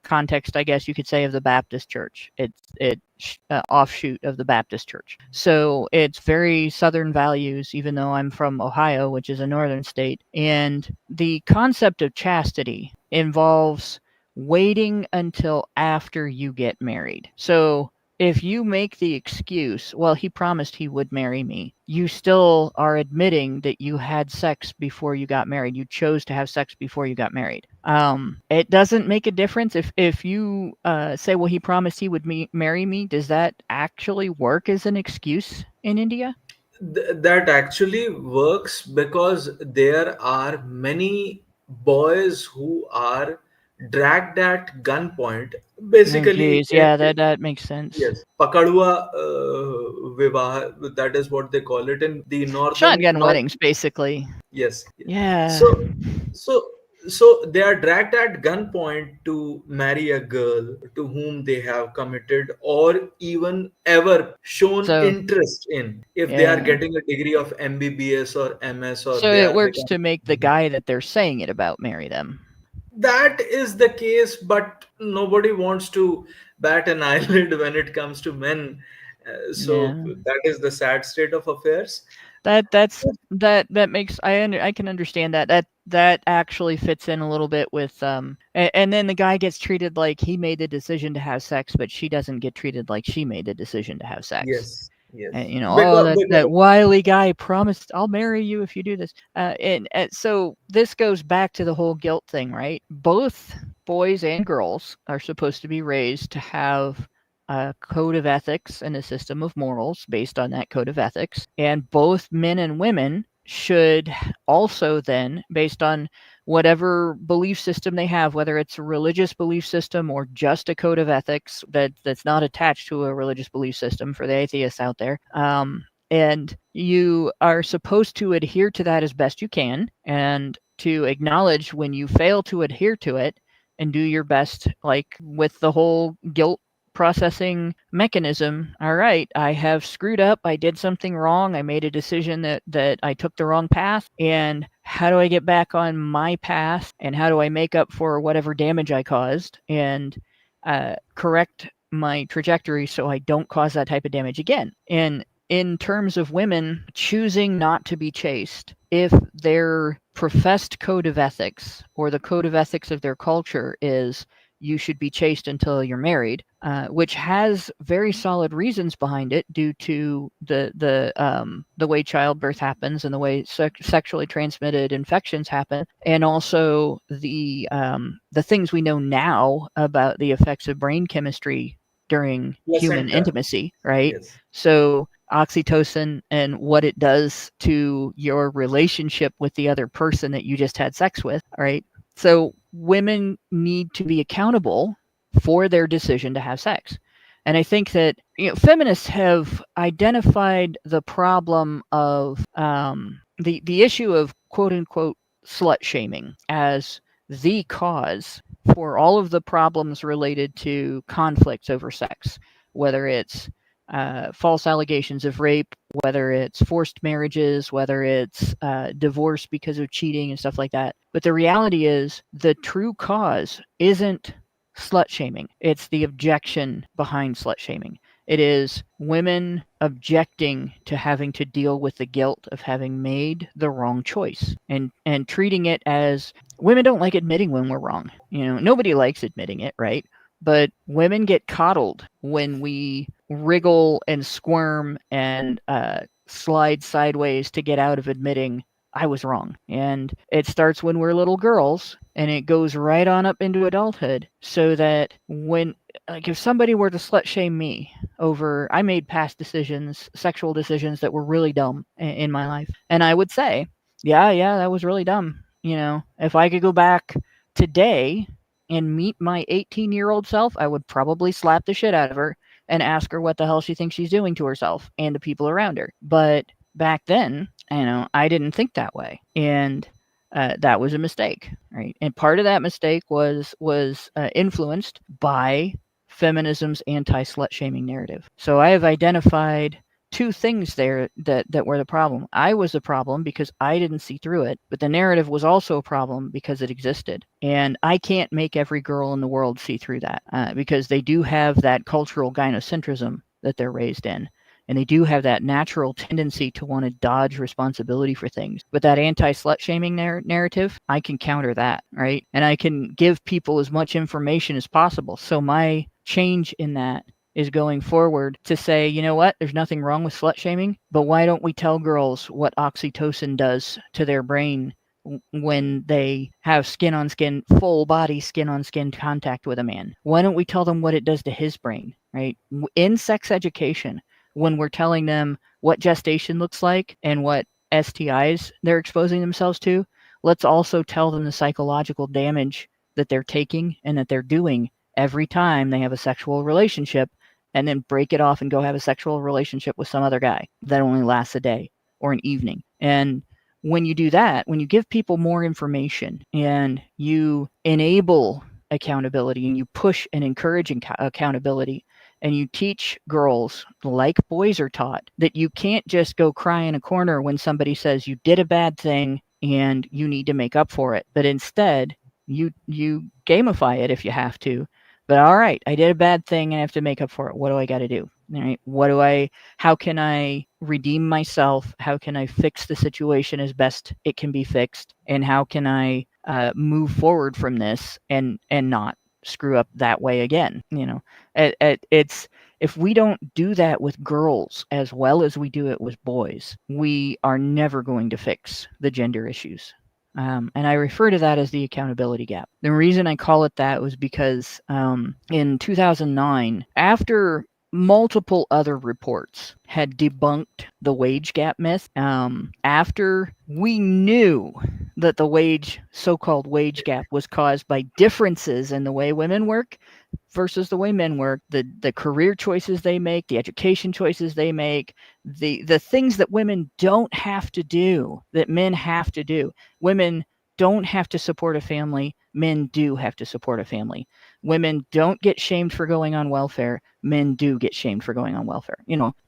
context, I guess you could say, of the Baptist Church. It's offshoot of the Baptist Church, so it's very Southern values. Even though I'm from Ohio, which is a northern state, and the concept of chastity involves waiting until after you get married. So if you make the excuse, well, he promised he would marry me, you still are admitting that you had sex before you got married. You chose to have sex before you got married. It doesn't make a difference if you say, well, he promised he would marry me. Does that actually work as an excuse in India? That actually works because there are many boys who are dragged at gunpoint. Oh, Basically, geez. Yeah, that makes sense. yes, Pakadua Vivah, that is what they call it in the northern Shotgun north. weddings, basically. Yes. Yeah. So, so, so they are dragged at gunpoint to marry a girl to whom they have committed or even ever shown So, interest in. If they are yeah. getting a degree of MBBS or MS, or So they it are works to becoming. make the guy that they're saying it about marry them. That is the case, but nobody wants to bat an eyelid when it comes to men. So Yeah. that is the sad state of affairs. That makes I can understand that. That actually fits in a little bit with and then the guy gets treated like he made the decision to have sex, but she doesn't get treated like she made the decision to have sex. Yes, yes. And, oh, that Because wily guy promised I'll marry you if you do this. And so this goes back to the whole guilt thing, right? Both boys and girls are supposed to be raised to have a code of ethics and a system of morals based on that code of ethics. And both men and women should also then, based on whatever belief system they have, whether it's a religious belief system or just a code of ethics that's not attached to a religious belief system for the atheists out there. And you are supposed to adhere to that as best you can and to acknowledge when you fail to adhere to it and do your best, like with the whole guilt processing mechanism. All right, I have screwed up. I did something wrong. I made a decision that I took the wrong path. And how do I get back on my path, and how do I make up for whatever damage I caused and correct my trajectory so I don't cause that type of damage again. And in terms of women choosing not to be chaste, if their professed code of ethics or the code of ethics of their culture is you should be chaste until you're married, which has very solid reasons behind it due to the way childbirth happens and the way sexually transmitted infections happen, and also the things we know now about the effects of brain chemistry during human Placenta. intimacy, right? Yes. So oxytocin and what it does to your relationship with the other person that you just had sex with, right? So women need to be accountable for their decision to have sex. And I think that feminists have identified the problem of the issue of quote unquote slut shaming as the cause for all of the problems related to conflicts over sex, whether it's false allegations of rape, whether it's forced marriages, whether it's divorce because of cheating and stuff like that. But the reality is the true cause isn't slut shaming. It's the objection behind slut shaming. It is women objecting to having to deal with the guilt of having made the wrong choice and treating it as women don't like admitting when we're wrong. Nobody likes admitting it, right? But women get coddled when we wriggle and squirm and slide sideways to get out of admitting I was wrong. And it starts when we're little girls and it goes right on up into adulthood, so that when, like, if somebody were to slut shame me over, I made past decisions, sexual decisions that were really dumb in my life, and I would say, yeah, that was really dumb. If I could go back today and meet my 18-year-old self, I would probably slap the shit out of her and ask her what the hell she thinks she's doing to herself and the people around her. But back then, I didn't think that way, and that was a mistake, right? And part of that mistake was influenced by feminism's anti-slut shaming narrative. So I have identified two things there that were the problem. I was the problem because I didn't see through it, but the narrative was also a problem because it existed. And I can't make every girl in the world see through that because they do have that cultural gynocentrism that they're raised in. And they do have that natural tendency to want to dodge responsibility for things. But that anti-slut shaming narrative, I can counter that, right? And I can give people as much information as possible. So my change in that is going forward to say, you know what, there's nothing wrong with slut shaming, but why don't we tell girls what oxytocin does to their brain when they have skin on skin, full body skin on skin contact with a man? Why don't we tell them what it does to his brain, right? In sex education, when we're telling them what gestation looks like and what STIs they're exposing themselves to, let's also tell them the psychological damage that they're taking and that they're doing every time they have a sexual relationship, and then break it off and go have a sexual relationship with some other guy that only lasts a day or an evening. And when you do that, when you give people more information and you enable accountability and you push and encourage accountability, and you teach girls, like boys are taught, that you can't just go cry in a corner when somebody says you did a bad thing and you need to make up for it, but instead you gamify it if you have to. But all right, I did a bad thing and I have to make up for it. What do I got to do? All right, how can I redeem myself? How can I fix the situation as best it can be fixed? And how can I move forward from this and not screw up that way again? It's, if we don't do that with girls as well as we do it with boys, we are never going to fix the gender issues. And I refer to that as the accountability gap. The reason I call it that was because in 2009, after multiple other reports had debunked the wage gap myth, after we knew that the so-called wage gap was caused by differences in the way women work versus the way men work, the career choices they make, the education choices they make, the things that women don't have to do that men have to do. Women don't have to support a family. Men do have to support a family. Women don't get shamed for going on welfare. Men do get shamed for going on welfare.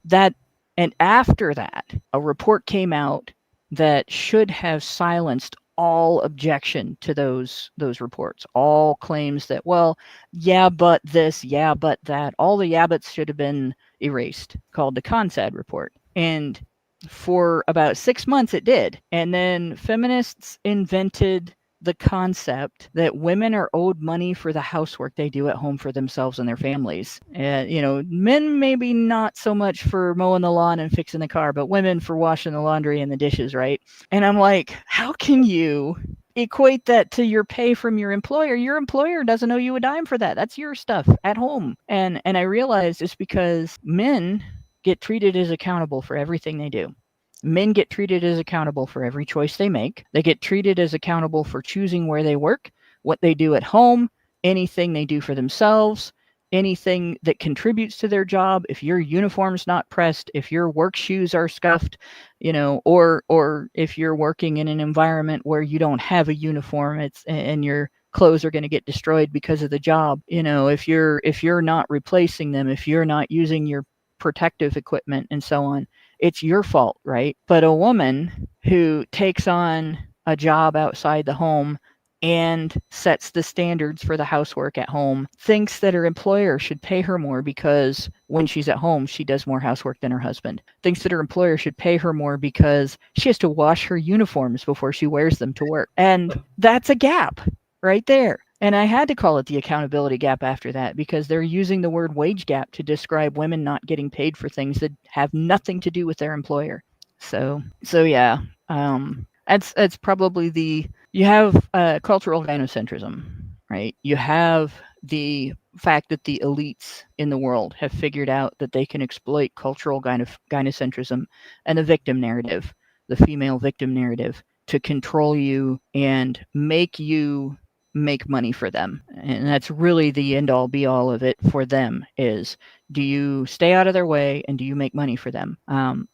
That, and after that, a report came out that should have silenced all objection to those reports, all claims that, well, yeah, but this, yeah, but that, all the yeah buts should have been erased, called the CONSAD report. And for about 6 months it did. And then feminists invented the concept that women are owed money for the housework they do at home for themselves and their families. And, men maybe not so much for mowing the lawn and fixing the car, but women for washing the laundry and the dishes, right? And I'm like, how can you equate that to your pay from your employer? Your employer doesn't owe you a dime for that. That's your stuff at home. And I realized it's because men get treated as accountable for everything they do. Men get treated as accountable for every choice they make. They get treated as accountable for choosing where they work, what they do at home, anything they do for themselves, anything that contributes to their job. If your uniform's not pressed, if your work shoes are scuffed, or if you're working in an environment where you don't have a uniform, and your clothes are going to get destroyed because of the job. If you're not replacing them, if you're not using your protective equipment and so on, it's your fault, right? But a woman who takes on a job outside the home and sets the standards for the housework at home thinks that her employer should pay her more because when she's at home, she does more housework than her husband. Thinks that her employer should pay her more because she has to wash her uniforms before she wears them to work. And that's a gap right there. And I had to call it the accountability gap after that, because they're using the word wage gap to describe women not getting paid for things that have nothing to do with their employer. So yeah, that's probably you have cultural gynocentrism, right? You have the fact that the elites in the world have figured out that they can exploit cultural gynocentrism and the victim narrative, the female victim narrative, to control you and make you make money for them. And that's really the end all be all of it for them, is do you stay out of their way and do you make money for them?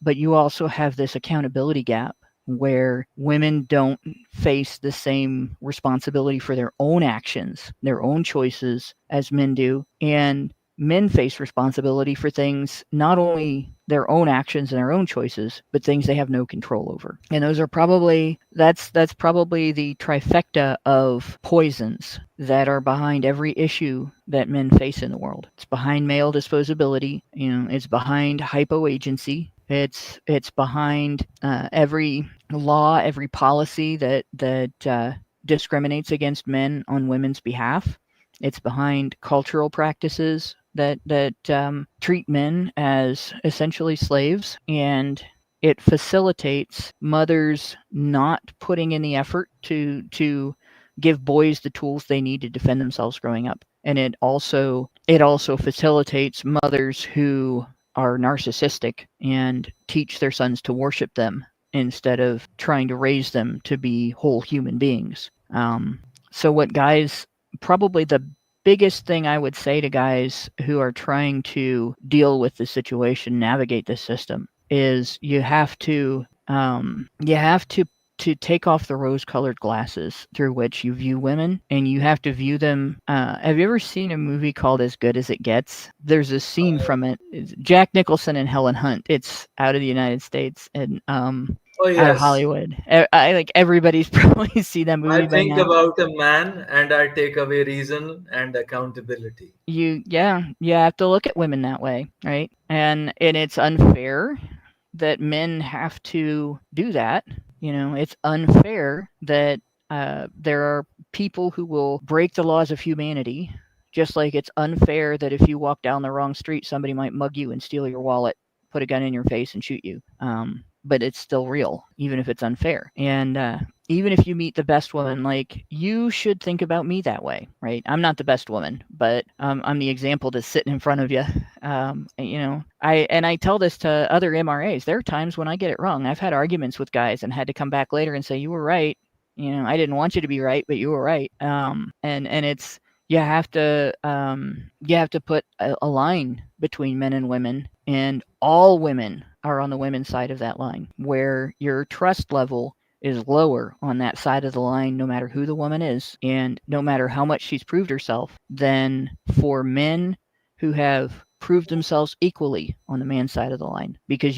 But you also have this accountability gap where women don't face the same responsibility for their own actions, their own choices, as men do. And men face responsibility for things, not only their own actions and their own choices, but things they have no control over. And those are that's probably the trifecta of poisons that are behind every issue that men face in the world. It's behind male disposability, it's behind hypoagency, it's behind every law, every policy that discriminates against men on women's behalf. It's behind cultural practices that treat men as essentially slaves, and it facilitates mothers not putting in the effort to give boys the tools they need to defend themselves growing up. And it also facilitates mothers who are narcissistic and teach their sons to worship them instead of trying to raise them to be whole human beings. So what guys, probably the biggest thing I would say to guys who are trying to deal with the situation, navigate the system, is you have to take off the rose-colored glasses through which you view women, and you have to view them. Have you ever seen a movie called As Good as It Gets? There's a scene from it. It's Jack Nicholson and Helen Hunt. It's out of the United States and out of Hollywood. I like everybody's probably seen that movie. I think about a man and I take away reason and accountability. You have to look at women that way, right? And it's unfair that men have to do that. It's unfair that there are people who will break the laws of humanity, just like it's unfair that if you walk down the wrong street, somebody might mug you and steal your wallet, put a gun in your face and shoot you. But it's still real, even if it's unfair. And even if you meet the best woman, like, you should think about me that way, right? I'm not the best woman, but I'm the example that's sitting in front of you. I tell this to other MRAs. There are times when I get it wrong. I've had arguments with guys and had to come back later and say, you were right. I didn't want you to be right, but you were right. And it's, you have to put a line between men and women, and all women are on the women's side of that line, where your trust level is lower on that side of the line, no matter who the woman is and no matter how much she's proved herself, than for men who have proved themselves equally on the man's side of the line. Because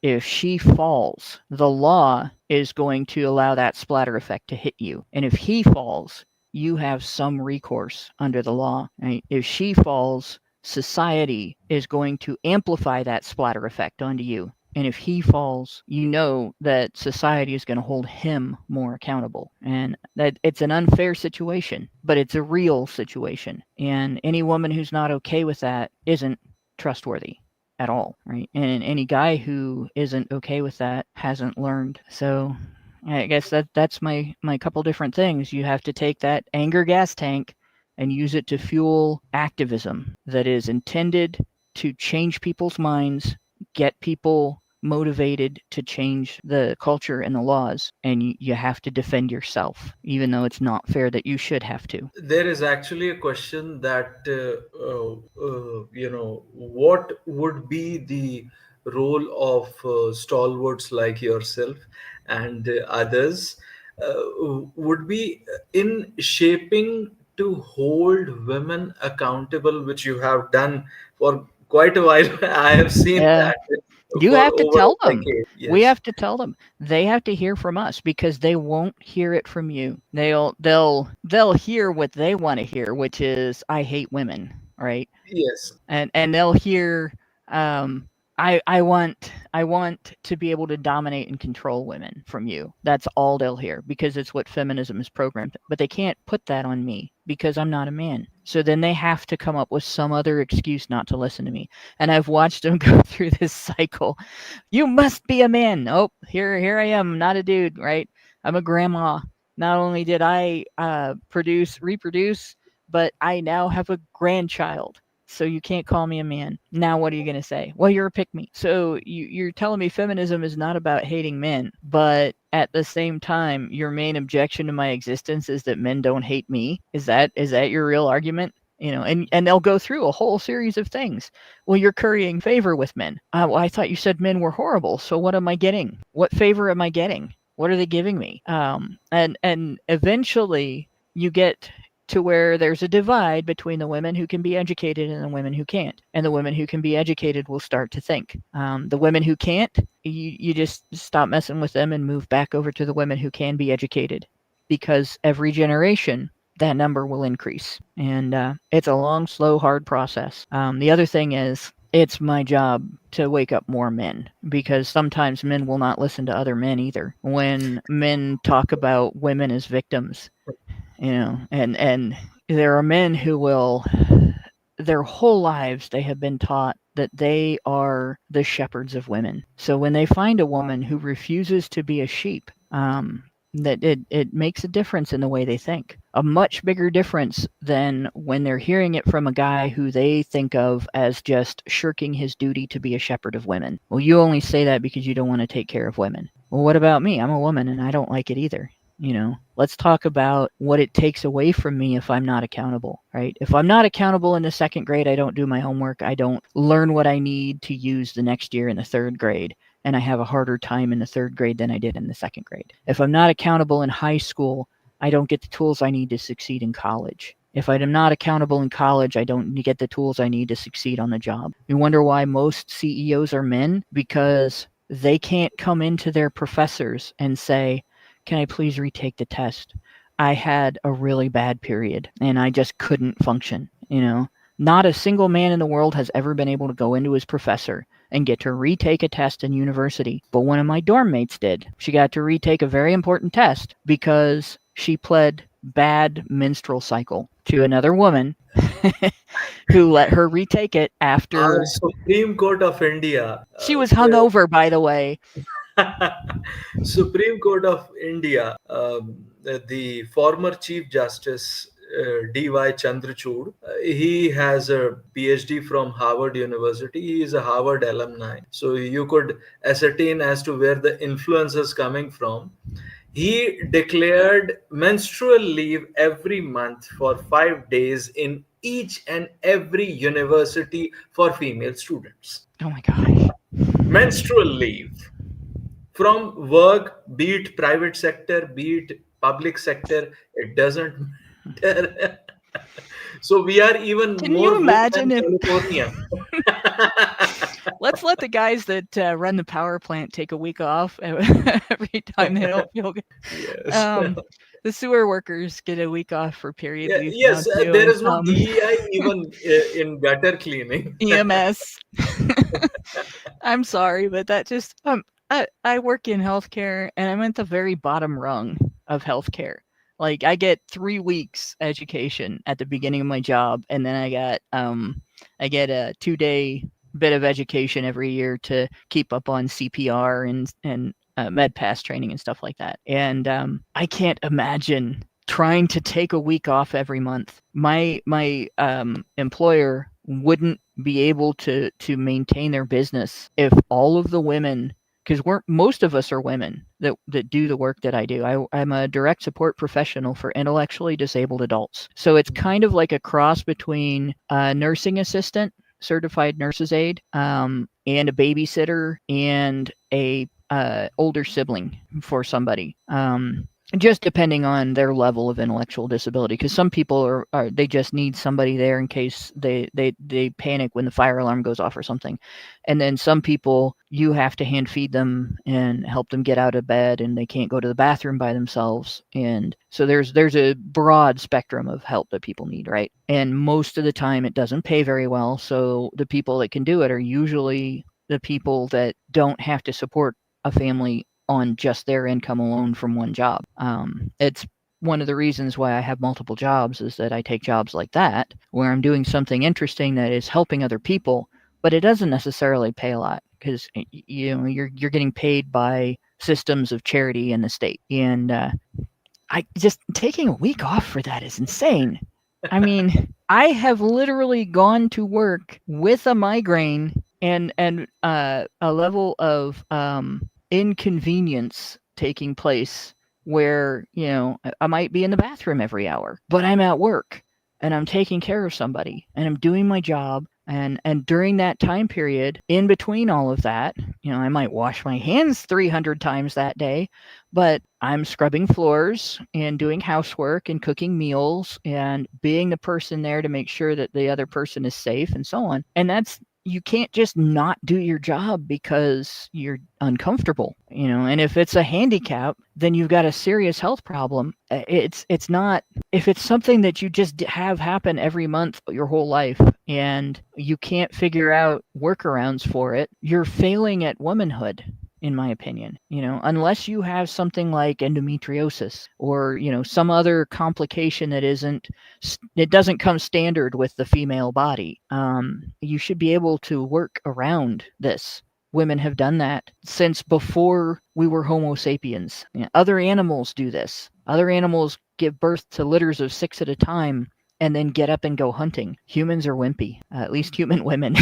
If she falls, the law is going to allow that splatter effect to hit you. And if he falls, you have some recourse under the law. Right? If she falls, society is going to amplify that splatter effect onto you. And if he falls, you know that society is going to hold him more accountable. And that it's an unfair situation, but it's a real situation. And any woman who's not okay with that isn't trustworthy at all, right? And any guy who isn't okay with that hasn't learned. So I guess that's my couple different things. You have to take that anger gas tank and use it to fuel activism that is intended to change people's minds, get people motivated to change the culture and the laws, and you have to defend yourself, even though it's not fair that you should have to. There is actually a question that what would be the role of stalwarts like yourself and others would be in shaping to hold women accountable, which you have done for quite a while. I have seen Yeah. that You for have to over tell a them. decade. We Yes. have to tell them. They have to hear from us because they won't hear it from you. They'll hear what they want to hear, which is I hate women, right? Yes. And they'll hear um I want to be able to dominate and control women from you. That's all they'll hear because it's what feminism is programmed. But they can't put that on me because I'm not a man. So then they have to come up with some other excuse not to listen to me. And I've watched them go through this cycle. You must be a man. Oh, here I am, not a dude, right? I'm a grandma. Not only did I reproduce, but I now have a grandchild. So you can't call me a man. Now what are you going to say? Well, you're a pick me. So you're telling me feminism is not about hating men, but at the same time, your main objection to my existence is that men don't hate me. Is that your real argument? And they'll go through a whole series of things. Well, you're currying favor with men. Well, I thought you said men were horrible. So what am I getting? What favor am I getting? What are they giving me? And eventually you get to where there's a divide between the women who can be educated and the women who can't. And the women who can be educated will start to think. The women who can't, you just stop messing with them and move back over to the women who can be educated. Because every generation, that number will increase. And it's a long, slow, hard process. The other thing is, it's my job to wake up more men because sometimes men will not listen to other men either. When men talk about women as victims, and there are men who will, their whole lives they have been taught that they are the shepherds of women. So when they find a woman who refuses to be a sheep, that it makes a difference in the way they think. A much bigger difference than when they're hearing it from a guy who they think of as just shirking his duty to be a shepherd of women. Well, you only say that because you don't want to take care of women. Well, what about me? I'm a woman and I don't like it either. Let's talk about what it takes away from me if I'm not accountable, right? If I'm not accountable in the second grade, I don't do my homework. I don't learn what I need to use the next year in the third grade. And I have a harder time in the third grade than I did in the second grade. If I'm not accountable in high school, I don't get the tools I need to succeed in college. If I'm not accountable in college, I don't get the tools I need to succeed on the job. You wonder why most CEOs are men? Because they can't come into their professors and say, can I please retake the test? I had a really bad period and I just couldn't function. Not a single man in the world has ever been able to go into his professor and get to retake a test in university. But one of my dorm mates did. She got to retake a very important test because she pled bad menstrual cycle to another woman who let her retake it after. Our Supreme Court of India. She was hungover, by the way. Supreme Court of India, the former Chief Justice D.Y. Chandrachud, he has a PhD from Harvard University. He is a Harvard alumni. So you could ascertain as to where the influence is coming from. He declared menstrual leave every month for 5 days in each and every university for female students. Oh my gosh. Menstrual leave from work, be it private sector, be it public sector, it doesn't matter. So we are even Can more you woke imagine than if California. Let's let the guys that run the power plant take a week off every time they don't feel good. Yes. Um, the sewer workers get a week off for period Yeah, leave now yes, there too. is no DEI even in gutter cleaning. EMS. I'm sorry, but that just I work in healthcare and I'm at the very bottom rung of healthcare. Like I get 3 weeks education at the beginning of my job, and then I get a 2-day bit of education every year to keep up on CPR and med pass training and stuff like that. And I can't imagine trying to take a week off every month. My employer wouldn't be able to maintain their business if all of the women, because we're most of us are women that do the work that I do. I'm a direct support professional for intellectually disabled adults. So it's kind of like a cross between a nursing assistant, certified nurse's aide, and a babysitter and a older sibling for somebody. Just depending on their level of intellectual disability, because some people are they just need somebody there in case they panic when the fire alarm goes off or something, and then some people you have to hand feed them and help them get out of bed, and they can't go to the bathroom by themselves, and so there's a broad spectrum of help that people need, right? And most of the time it doesn't pay very well, so the people that can do it are usually the people that don't have to support a family on just their income alone from one job. It's one of the reasons why I have multiple jobs is that I take jobs like that where I'm doing something interesting that is helping other people, but it doesn't necessarily pay a lot because you're getting paid by systems of charity and the state. And I just taking a week off for that is insane. I mean, I have literally gone to work with a migraine and a level of inconvenience taking place where I might be in the bathroom every hour, but I'm at work and I'm taking care of somebody and I'm doing my job, and during that time period in between all of that, I might wash my hands 300 times that day, but I'm scrubbing floors and doing housework and cooking meals and being the person there to make sure that the other person is safe and so on. And that's you can't just not do your job because you're uncomfortable, and if it's a handicap, then you've got a serious health problem. It's not if it's something that you just have happen every month your whole life and you can't figure out workarounds for it, you're failing at womanhood, in my opinion. Unless you have something like endometriosis or some other complication that it doesn't come standard with the female body, you should be able to work around this. Women have done that since before we were Homo sapiens. Other animals do this. Other animals give birth to litters of 6 at a time and then get up and go hunting. Humans are wimpy, at least human women.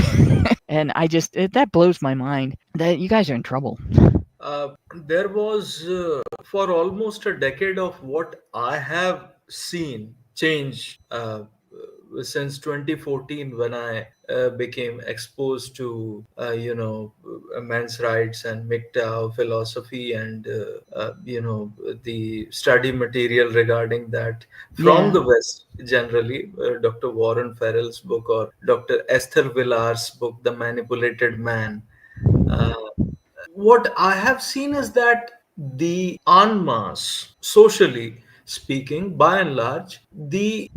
And that blows my mind that you guys are in trouble. There was, for almost a decade of what I have seen change since 2014 when I became exposed to, men's rights and MGTOW philosophy and, the study material regarding that from Yeah. the West generally, Dr. Warren Farrell's book or Dr. Esther Villar's book, The Manipulated Man. Uh, what I have seen is that the en masse, socially speaking, by and large, the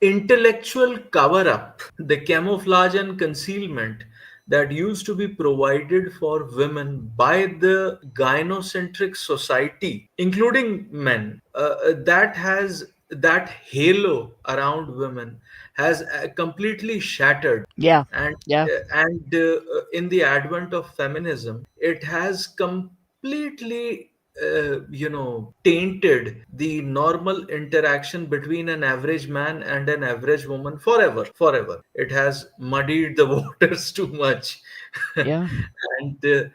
intellectual cover up, the camouflage and concealment that used to be provided for women by the gynocentric society, including men, that halo around women has completely shattered. Yeah. and Yeah. in the advent of feminism, it has completely tainted the normal interaction between an average man and an average woman forever. It has muddied the waters too much. Yeah. And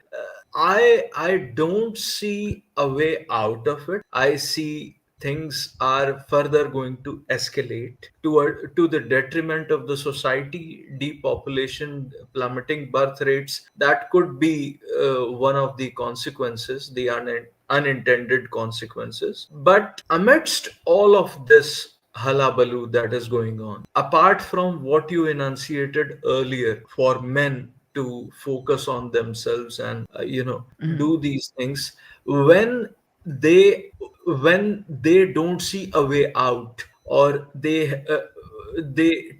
I don't see a way out of it. I see things are further going to escalate to the detriment of the society, depopulation, plummeting birth rates. That could be one of the consequences, the unintended consequences. But amidst all of this, hullabaloo that is going on. Apart from what you enunciated earlier, for men to focus on themselves and Mhm. do these things, when they when they don't see a way out, or they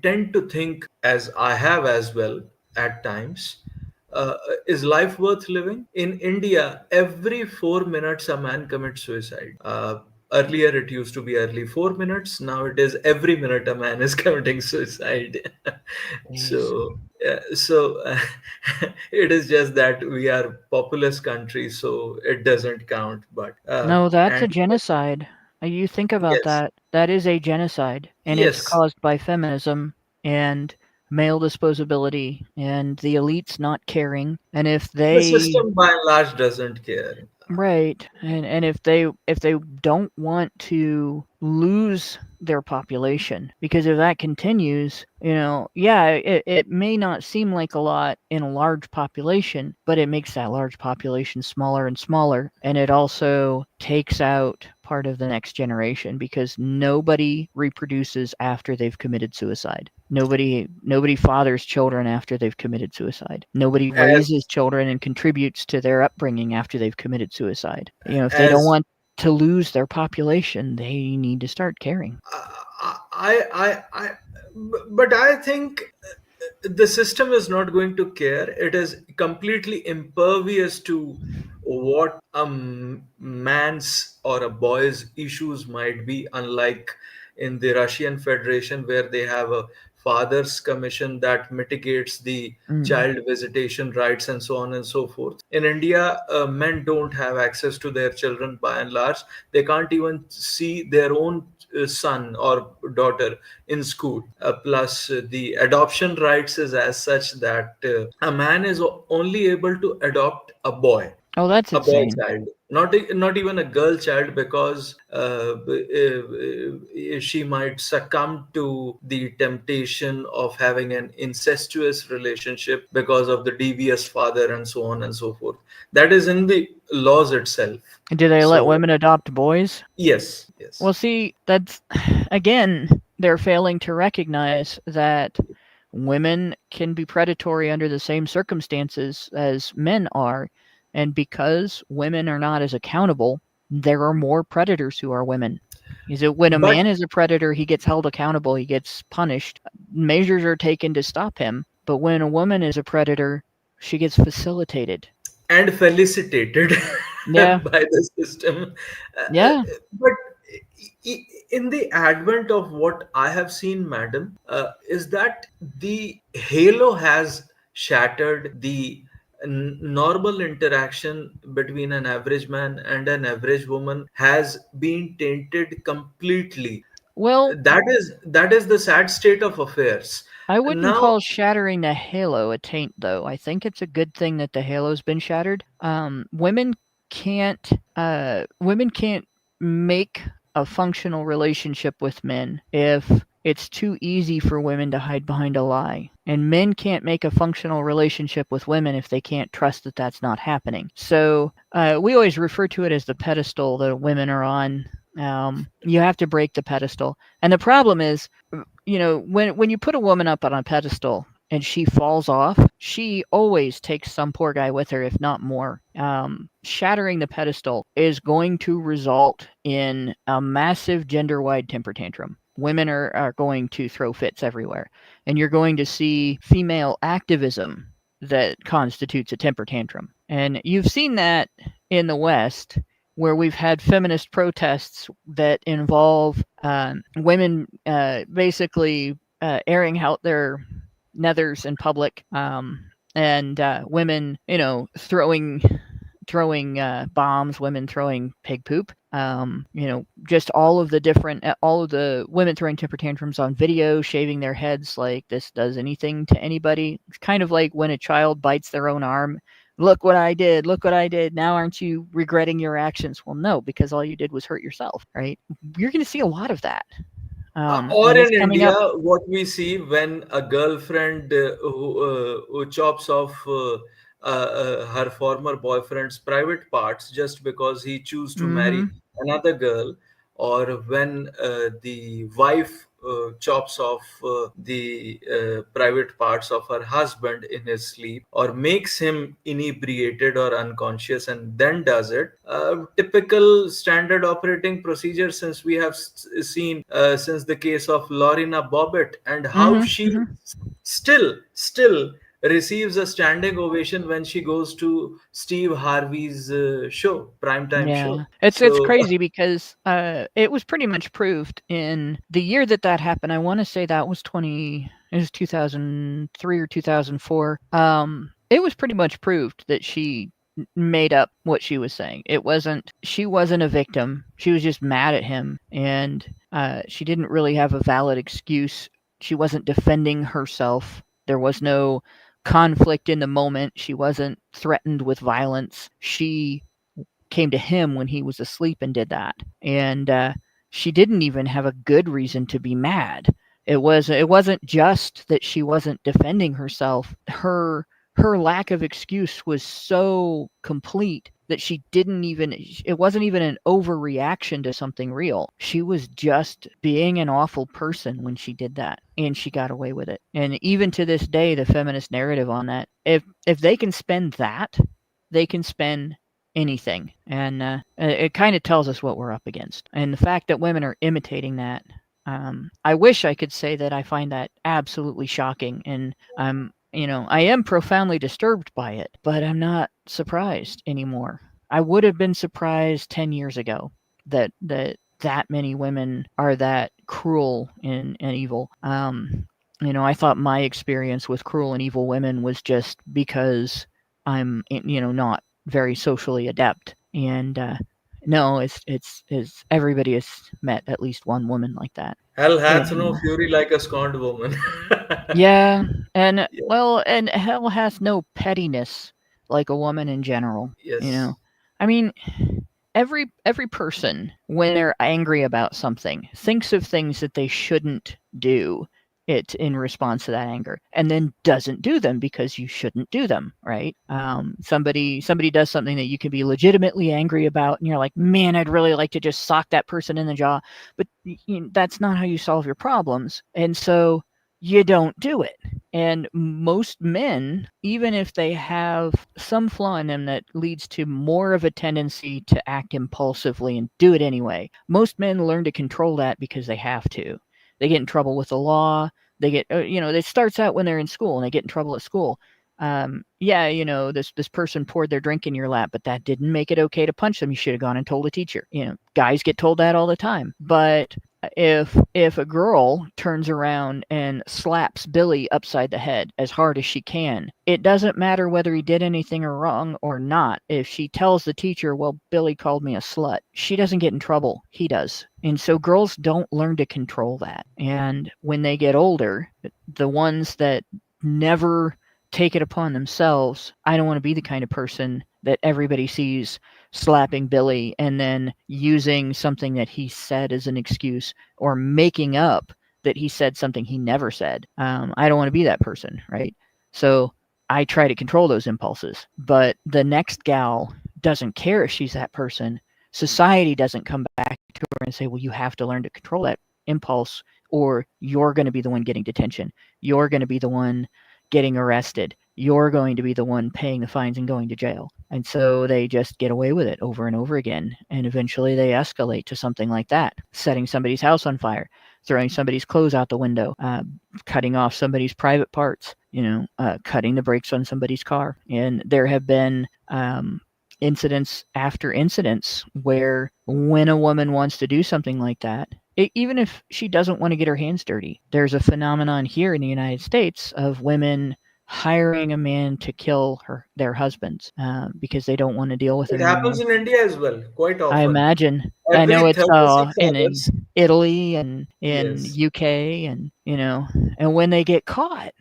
tend to think, as I have as well at times, uh, is life worth living? In India, every 4 minutes a man commits suicide. Earlier, it used to be early 4 minutes. Now it is every minute a man is committing suicide. Jeez. So it is just that we are populous country, so it doesn't count. But No, that's a and genocide. You think about yes, that. That is a genocide, and it's yes, caused by feminism and male disposability and the elites not caring. And if the they system by and large doesn't care. right, and if they don't want to lose their population, because if that continues, yeah, it may not seem like a lot in a large population, but it makes that large population smaller and smaller, and it also takes out part of the next generation because nobody reproduces after they've committed suicide. Nobody fathers children after they've committed suicide. Nobody As raises children and contributes to their upbringing after they've committed suicide. If they don't as want to lose their population, they need to start caring. I but I think the system is not going to care. It is completely impervious to what a man's or a boy's issues might be, unlike in the Russian Federation, where they have a father's commission that mitigates the Mm. child visitation rights and so on and so forth. In India, men don't have access to their children by and large. They can't even see their own son or daughter in school. Plus, the adoption rights is as such that a man is only able to adopt Oh, that's a boy insane. child, not even a girl child, because she might succumb to the temptation of having an incestuous relationship because of the devious father and so on and so forth. That is in the laws itself. Do they let So women adopt boys? yes, Well, yes. see, that's again, they're failing to recognize that women can be predatory under the same circumstances as men are. And because women are not as accountable, there are more predators who are women. Is it when a But man is a predator, he gets held accountable, he gets punished, measures are taken to stop him. But when a woman is a predator, she gets facilitated. and felicitated Yeah, by the system. yeah. But in the advent of what I have seen, madam, is that the halo has shattered the normal interaction between an average man and an average woman has been tainted completely. Well, That is the sad state of affairs I wouldn't now. call shattering the halo a taint, though. I think it's a good thing that the halo's been shattered. Can't women can't make a functional relationship with men if it's too easy for women to hide behind a lie. And men can't make a functional relationship with women if they can't trust that that's not happening. So we always refer to it as the pedestal that women are on. You have to break the pedestal. And the problem is, when you put a woman up on a pedestal and she falls off, she always takes some poor guy with her, if not more. Shattering the pedestal is going to result in a massive gender wide temper tantrum. Women are going to throw fits everywhere. And you're going to see female activism that constitutes a temper tantrum. And you've seen that in the West, where we've had feminist protests that involve women basically airing out their nethers in public, and women, throwing bombs, women throwing pig poop. Just all of the women throwing temper tantrums on video, shaving their heads like this does anything to anybody. It's kind of like when a child bites their own arm. Look what I did. Look what I did. Now aren't you regretting your actions? Well, no, because all you did was hurt yourself, right? You're going to see a lot of that. Or And it's in coming India, up. what we see when a girlfriend who chops off her former boyfriend's private parts just because he chooses to Mm-hmm. marry another girl, or when the wife chops off the private parts of her husband in his sleep, or makes him inebriated or unconscious and then does it. Typical standard operating procedure, since we have seen since the case of Lorena Bobbitt, and how Mm-hmm, she mm-hmm. still receives a standing ovation when she goes to Steve Harvey's show, primetime Yeah, show. it's So crazy because it was pretty much proved in the year that that happened. I want to say that was it was 2003 or 2004. It was pretty much proved that she made up what she was saying. She wasn't a victim. She was just mad at him, and she didn't really have a valid excuse. She wasn't defending herself. There was no conflict in the moment. She wasn't threatened with violence. She came to him when he was asleep and did that. And she didn't even have a good reason to be mad. It wasn't just that she wasn't defending herself. Her lack of excuse was so complete that she didn't even it wasn't even an overreaction to something real. She was just being an awful person when she did that, and she got away with it. And even to this day, the feminist narrative on that, if they can spend that, they can spend anything. And it kind of tells us what we're up against. And the fact that women are imitating that, I wish I could say that I find that absolutely shocking. And I am profoundly disturbed by it, but I'm not surprised anymore. I would have been surprised 10 years ago that many women are that cruel and evil. I thought my experience with cruel and evil women was just because I'm, not very socially adept. And no, it's everybody has met at least one woman like that. hell hath And no fury like a scorned woman. yeah, and Yeah. well, and hell has no pettiness like a woman in general. Yes. I mean, every person when they're angry about something thinks of things that they shouldn't do it in response to that anger, and then doesn't do them because you shouldn't do them, right? Somebody does something that you can be legitimately angry about, and you're like, man, I'd really like to just sock that person in the jaw, but that's not how you solve your problems, and so you don't do it. And most men, even if they have some flaw in them that leads to more of a tendency to act impulsively and do it anyway, most men learn to control that because they have to. They get in trouble with the law. They get, it starts out when they're in school and they get in trouble at school. This person poured their drink in your lap, but that didn't make it okay to punch them. You should have gone and told a teacher. Guys get told that all the time. But if a girl turns around and slaps Billy upside the head as hard as she can, it doesn't matter whether he did anything wrong or not. If she tells the teacher, well, Billy called me a slut, she doesn't get in trouble. He does. And so girls don't learn to control that. And when they get older, the ones that never take it upon themselves, I don't want to be the kind of person that everybody sees slapping Billy and then using something that he said as an excuse, or making up that he said something he never said. I don't want to be that person, right? So I try to control those impulses. But the next gal doesn't care if she's that person. Society doesn't come back to her and say, well, you have to learn to control that impulse, or you're going to be the one getting detention. You're going to be the one getting arrested. You're going to be the one paying the fines and going to jail. And so they just get away with it over and over again. And eventually they escalate to something like that, setting somebody's house on fire, throwing somebody's clothes out the window, cutting off somebody's private parts, cutting the brakes on somebody's car. And there have been incidents after incidents where when a woman wants to do something like that, even if she doesn't want to get her hands dirty, there's a phenomenon here in the United States of women hiring a man to kill their husbands because they don't want to deal with It him anymore. happens in India as well, quite I often. imagine. I know Every it's 36 in hours. Italy and in Yes. UK, and and when they get caught,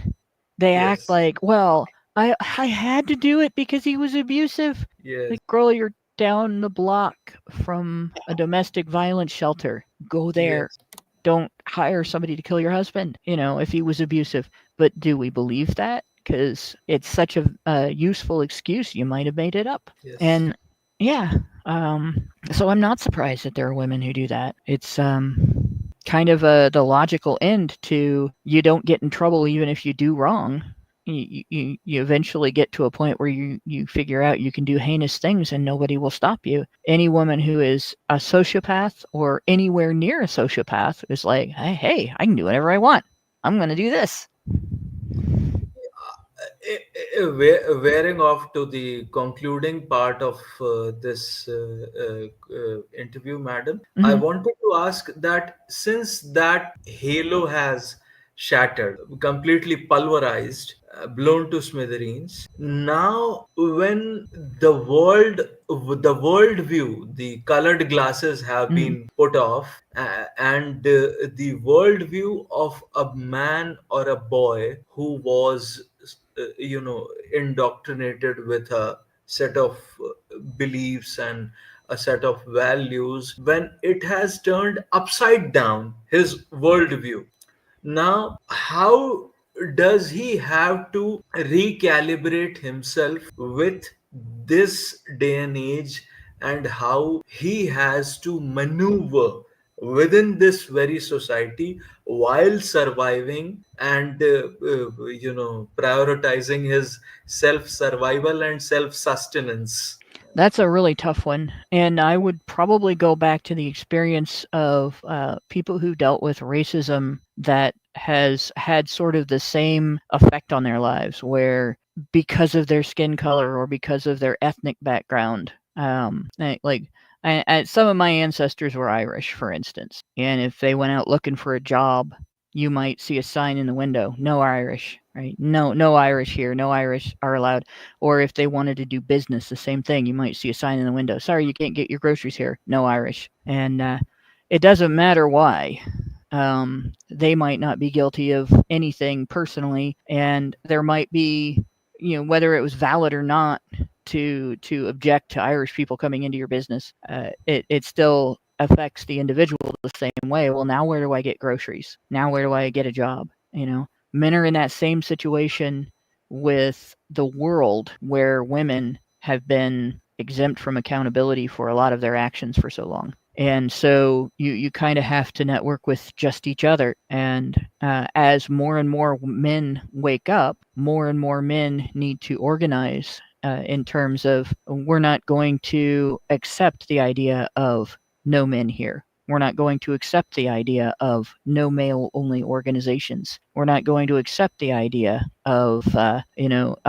they act Yes. like, well, I had to do it because he was abusive. Yes. Like, girl, you're down the block from a domestic violence shelter. Go there. Yes. Don't hire somebody to kill your husband, if he was abusive. But do we believe that? Because it's such a useful excuse. You might have made it up. Yes. And yeah, So I'm not surprised that there are women who do that. It's kind of the logical end to you don't get in trouble even if you do wrong. You eventually get to a point where you figure out you can do heinous things and nobody will stop you. Any woman who is a sociopath or anywhere near a sociopath is like, hey, I can do whatever I want. I'm going to do this. Wearing off to the concluding part of this interview, madam, I Mm-hmm. wanted to ask that since that halo has shattered, completely pulverized, blown to smithereens, now when the world view, the colored glasses have Mm-hmm. been put off, and the world view of a man or a boy who was indoctrinated with a set of beliefs and a set of values, when it has turned upside down his worldview, now how does he have to recalibrate himself with this day and age, and how he has to maneuver within this very society while surviving and prioritizing his self survival and self sustenance? That's a really tough one. And I would probably go back to the experience of people who dealt with racism that has had sort of the same effect on their lives, where because of their skin color or because of their ethnic background, some of my ancestors were Irish, for instance. And if they went out looking for a job, you might see a sign in the window, no Irish, right? No, no Irish here. No Irish are allowed. Or if they wanted to do business, the same thing. You might see a sign in the window. Sorry, you can't get your groceries here. No Irish. And it doesn't matter why. They might not be guilty of anything personally, and there might be, whether it was valid or not to object to Irish people coming into your business. It still affects the individual the same way. Well, now where do I get groceries? Now where do I get a job? Men are in that same situation with the world where women have been exempt from accountability for a lot of their actions for so long. And so you kind of have to network with just each other. And as more and more men wake up, more and more men need to organize in terms of we're not going to accept the idea of no men here. We're not going to accept the idea of no male only organizations. We're not going to accept the idea of, a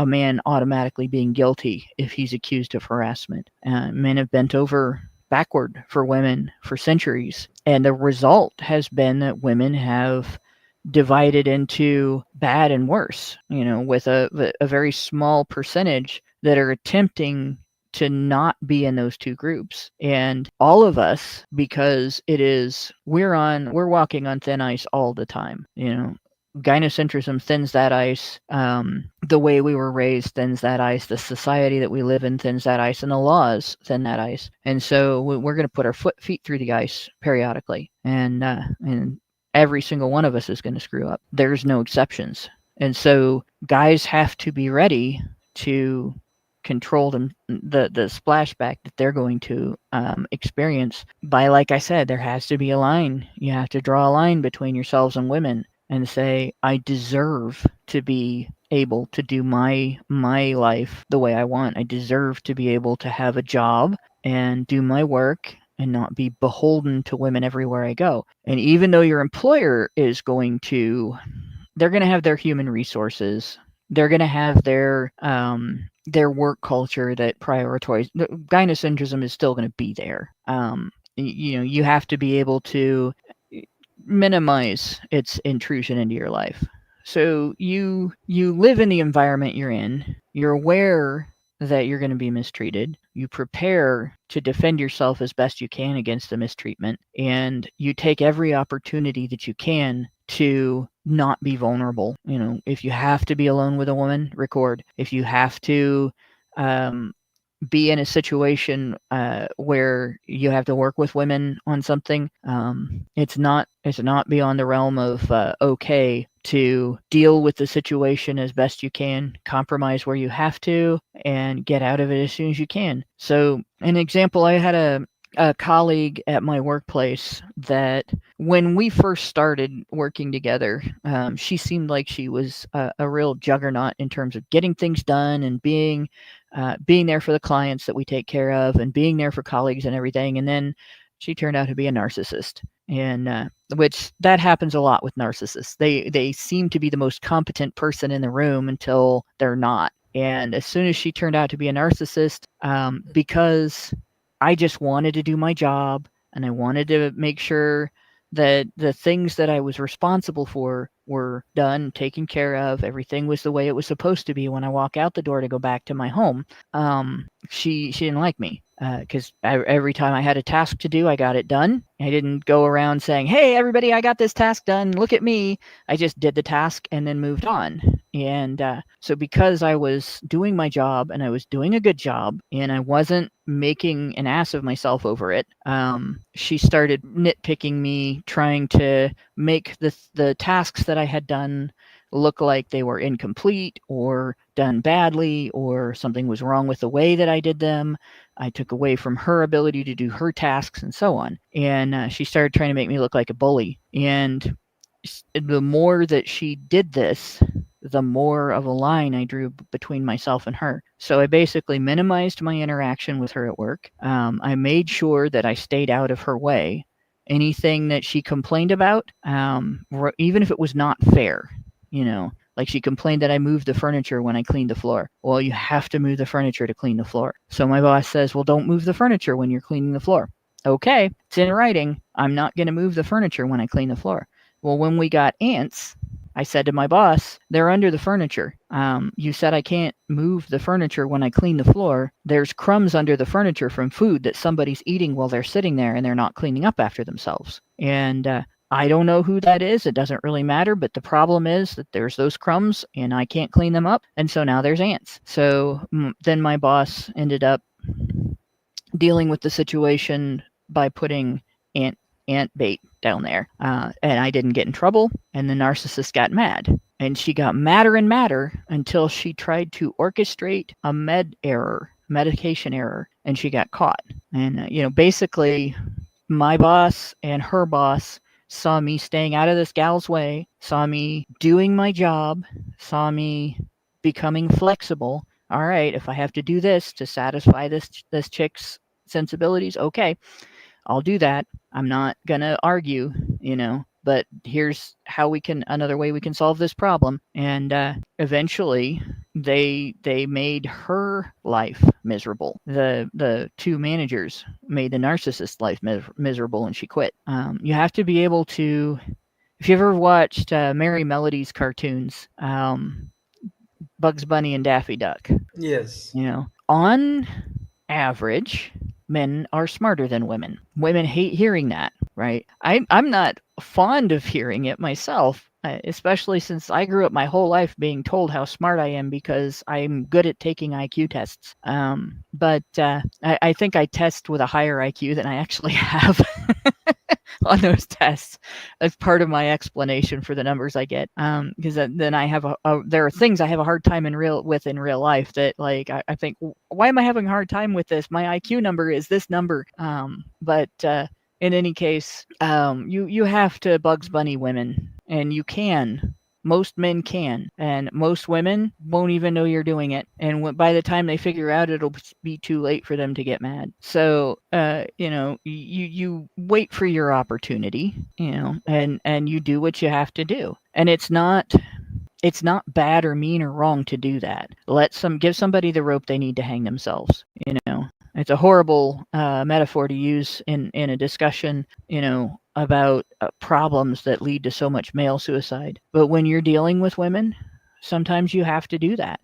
man automatically being guilty if he's accused of harassment. Men have bent over backward for women for centuries. And the result has been that women have divided into bad and worse, with a very small percentage that are attempting to not be in those two groups. And all of us, because we're walking on thin ice all the time. Gynocentrism thins that ice. The way we were raised thins that ice. The society that we live in thins that ice, and the laws thin that ice. And so we're going to put our feet through the ice periodically, and every single one of us is going to screw up. There's no exceptions. And so guys have to be ready to control the splashback that they're going to experience by, like I said, there has to be a line. You have to draw a line between yourselves and women and say, I deserve to be able to do my life the way I want. I deserve to be able to have a job and do my work and not be beholden to women everywhere I go. And even though your employer is they're going to have their human resources. They're going to have their work culture that prioritizes. Gynocentrism is still going to be there. You have to be able to minimize its intrusion into your life. So you live in the environment you're in. You're aware that you're going to be mistreated. You prepare to defend yourself as best you can against the mistreatment, and you take every opportunity that you can to not be vulnerable. If you have to be alone with a woman, record. If you have to be in a situation where you have to work with women on something, it's not beyond the realm of okay to deal with the situation as best you can, compromise where you have to, and get out of it as soon as you can. So, an example, I had a colleague at my workplace that when we first started working together, she seemed like she was a real juggernaut in terms of getting things done and being there for the clients that we take care of and being there for colleagues and everything. And then she turned out to be a narcissist, and which that happens a lot with narcissists. They seem to be the most competent person in the room until they're not. And as soon as she turned out to be a narcissist, because I just wanted to do my job and I wanted to make sure that the things that I was responsible for were done, taken care of. Everything was the way it was supposed to be when I walk out the door to go back to my home. She didn't like me because every time I had a task to do, I got it done. I didn't go around saying, "Hey, everybody, I got this task done. Look at me." I just did the task and then moved on. And so because I was doing my job and I was doing a good job and I wasn't making an ass of myself over it, she started nitpicking me, trying to make the tasks that I had done look like they were incomplete or done badly or something was wrong with the way that I did them. I took away from her ability to do her tasks and so on. And she started trying to make me look like a bully. And the more that she did this, the more of a line I drew between myself and her. So I basically minimized my interaction with her at work. I made sure that I stayed out of her way. Anything that she complained about, even if it was not fair, like she complained that I moved the furniture when I cleaned the floor. Well, you have to move the furniture to clean the floor. So my boss says, well, don't move the furniture when you're cleaning the floor. Okay, it's in writing. I'm not going to move the furniture when I clean the floor. Well, when we got ants, I said to my boss, they're under the furniture. You said I can't move the furniture when I clean the floor. There's crumbs under the furniture from food that somebody's eating while they're sitting there and they're not cleaning up after themselves. And I don't know who that is. It doesn't really matter. But the problem is that there's those crumbs and I can't clean them up. And so now there's ants. So then my boss ended up dealing with the situation by putting ant bait down there. And I didn't get in trouble. And the narcissist got mad. And she got madder and madder until she tried to orchestrate a medication error, and she got caught. And, basically, my boss and her boss saw me staying out of this gal's way, saw me doing my job, saw me becoming flexible. All right, if I have to do this to satisfy this chick's sensibilities, okay, I'll do that. I'm not gonna argue, but here's another way we can solve this problem. And eventually they made her life miserable. The two managers made the narcissist's life miserable, and she quit. You have to be able to, if you ever watched Merry Melodies cartoons, Bugs Bunny and Daffy Duck, Yes. On average, men are smarter than women. Women hate hearing that, right? I'm not fond of hearing it myself, especially since I grew up my whole life being told how smart I am because I'm good at taking IQ tests. But I think I test with a higher IQ than I actually have on those tests. That's part of my explanation for the numbers I get. Because then I have there are things I have a hard time in real life that, like, I think, why am I having a hard time with this? My IQ number is this number. But in any case, you have to Bugs Bunny women, and you can. Most men can, and most women won't even know you're doing it. And by the time they figure out, it'll be too late for them to get mad. So, you wait for your opportunity, and you do what you have to do. And it's not bad or mean or wrong to do that. Give somebody the rope they need to hang themselves. It's a horrible metaphor to use in a discussion, about problems that lead to so much male suicide. But when you're dealing with women, sometimes you have to do that.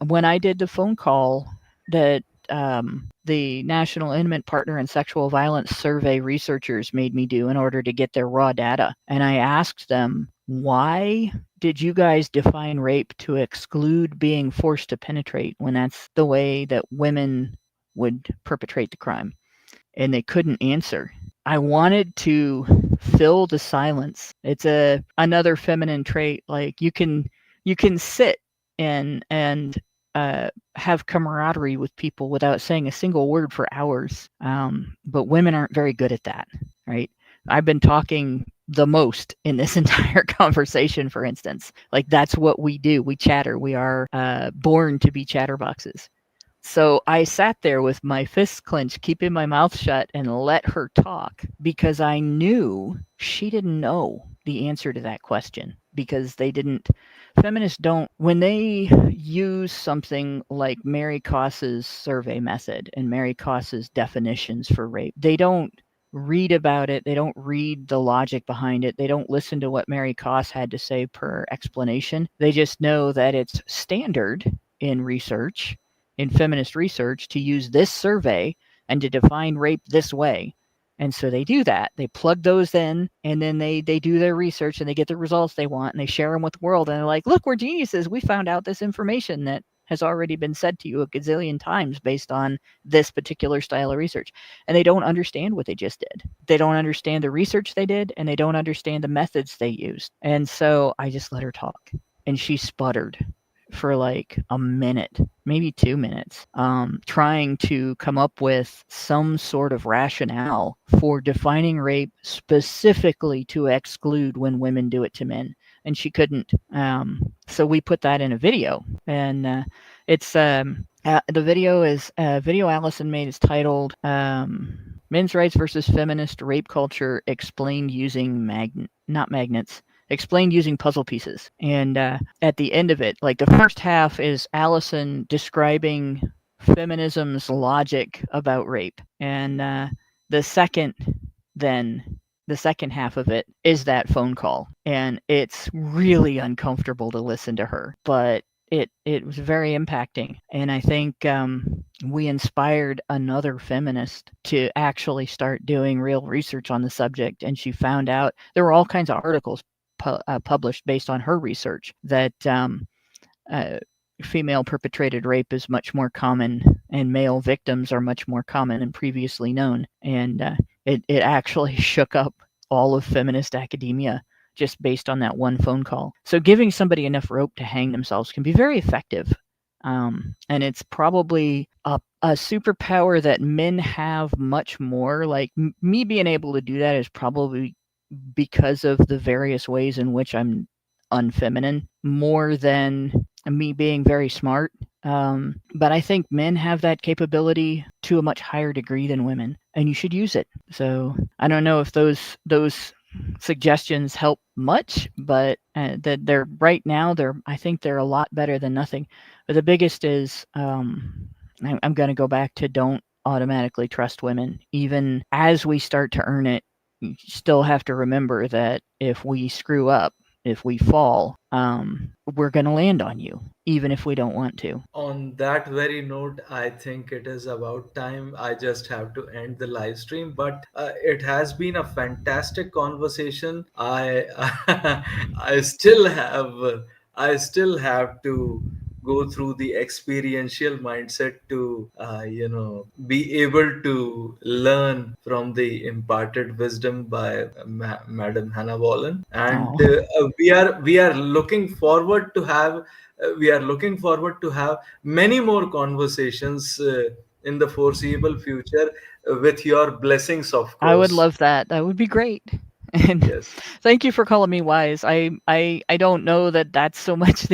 When I did the phone call that the National Intimate Partner and Sexual Violence Survey researchers made me do in order to get their raw data, and I asked them, why did you guys define rape to exclude being forced to penetrate when that's the way that women would perpetrate the crime? And they couldn't answer. I wanted to fill the silence. It's another feminine trait. Like you can sit and have camaraderie with people without saying a single word for hours. But women aren't very good at that, right? I've been talking the most in this entire conversation, for instance. Like that's what we do. We chatter. We are born to be chatterboxes. So I sat there with my fists clenched, keeping my mouth shut, and let her talk because I knew she didn't know the answer to that question because feminists don't, when they use something like Mary Koss's survey method and Mary Koss's definitions for rape, they don't read about it. They don't read the logic behind it. They don't listen to what Mary Koss had to say per explanation. They just know that it's standard in research, in feminist research, to use this survey and to define rape this way. And so they do that. They plug those in, and then they do their research, and they get the results they want, and they share them with the world. And they're like, look, we're geniuses. We found out this information that has already been said to you a gazillion times based on this particular style of research. And they don't understand what they just did. They don't understand the research they did, and they don't understand the methods they used. And so I just let her talk. And she sputtered for like a minute, maybe 2 minutes, trying to come up with some sort of rationale for defining rape specifically to exclude when women do it to men. And she couldn't. So we put that in a video. And it's the video Allison made is titled Men's Rights versus Feminist Rape Culture Explained Using Explained using puzzle pieces. And at the end of it, like the first half is Allison describing feminism's logic about rape. And the second half of it is that phone call. And it's really uncomfortable to listen to her, but it was very impacting. And I think we inspired another feminist to actually start doing real research on the subject. And she found out there were all kinds of articles published based on her research that female perpetrated rape is much more common and male victims are much more common than previously known. And it actually shook up all of feminist academia just based on that one phone call. So giving somebody enough rope to hang themselves can be very effective. And it's probably a superpower that men have much more. Like me being able to do that is probably because of the various ways in which I'm unfeminine more than me being very smart. But I think men have that capability to a much higher degree than women, and you should use it. So I don't know if those suggestions help much, but that they're right now, I think they're a lot better than nothing. But the biggest is I'm going to go back to don't automatically trust women. Even as we start to earn it, you still have to remember that if we screw up, if we fall, we're going to land on you, even if we don't want to. On that very note, I think it is about time. I just have to end the live stream, but it has been a fantastic conversation. I still have to go through the experiential mindset to be able to learn from the imparted wisdom by Madam Hannah Wallen. And Oh, we are looking forward to have many more conversations in the foreseeable future, with your blessings, of I would course. love that. That would be great. And Yes. thank you for calling me wise. I don't know that that's so much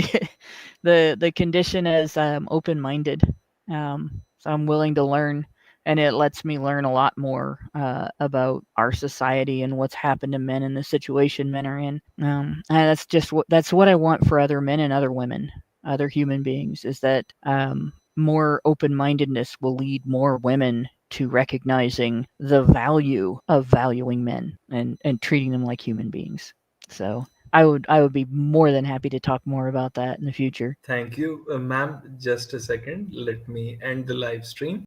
the condition as open-minded. So I'm willing to learn, and it lets me learn a lot more about our society and what's happened to men and the situation men are in. And that's what I want for other men and other women, other human beings, is that more open-mindedness will lead more women to recognizing the value of valuing men and treating them like human beings. So I would be more than happy to talk more about that in the future. Thank you, ma'am. Just a second. Let me end the live stream.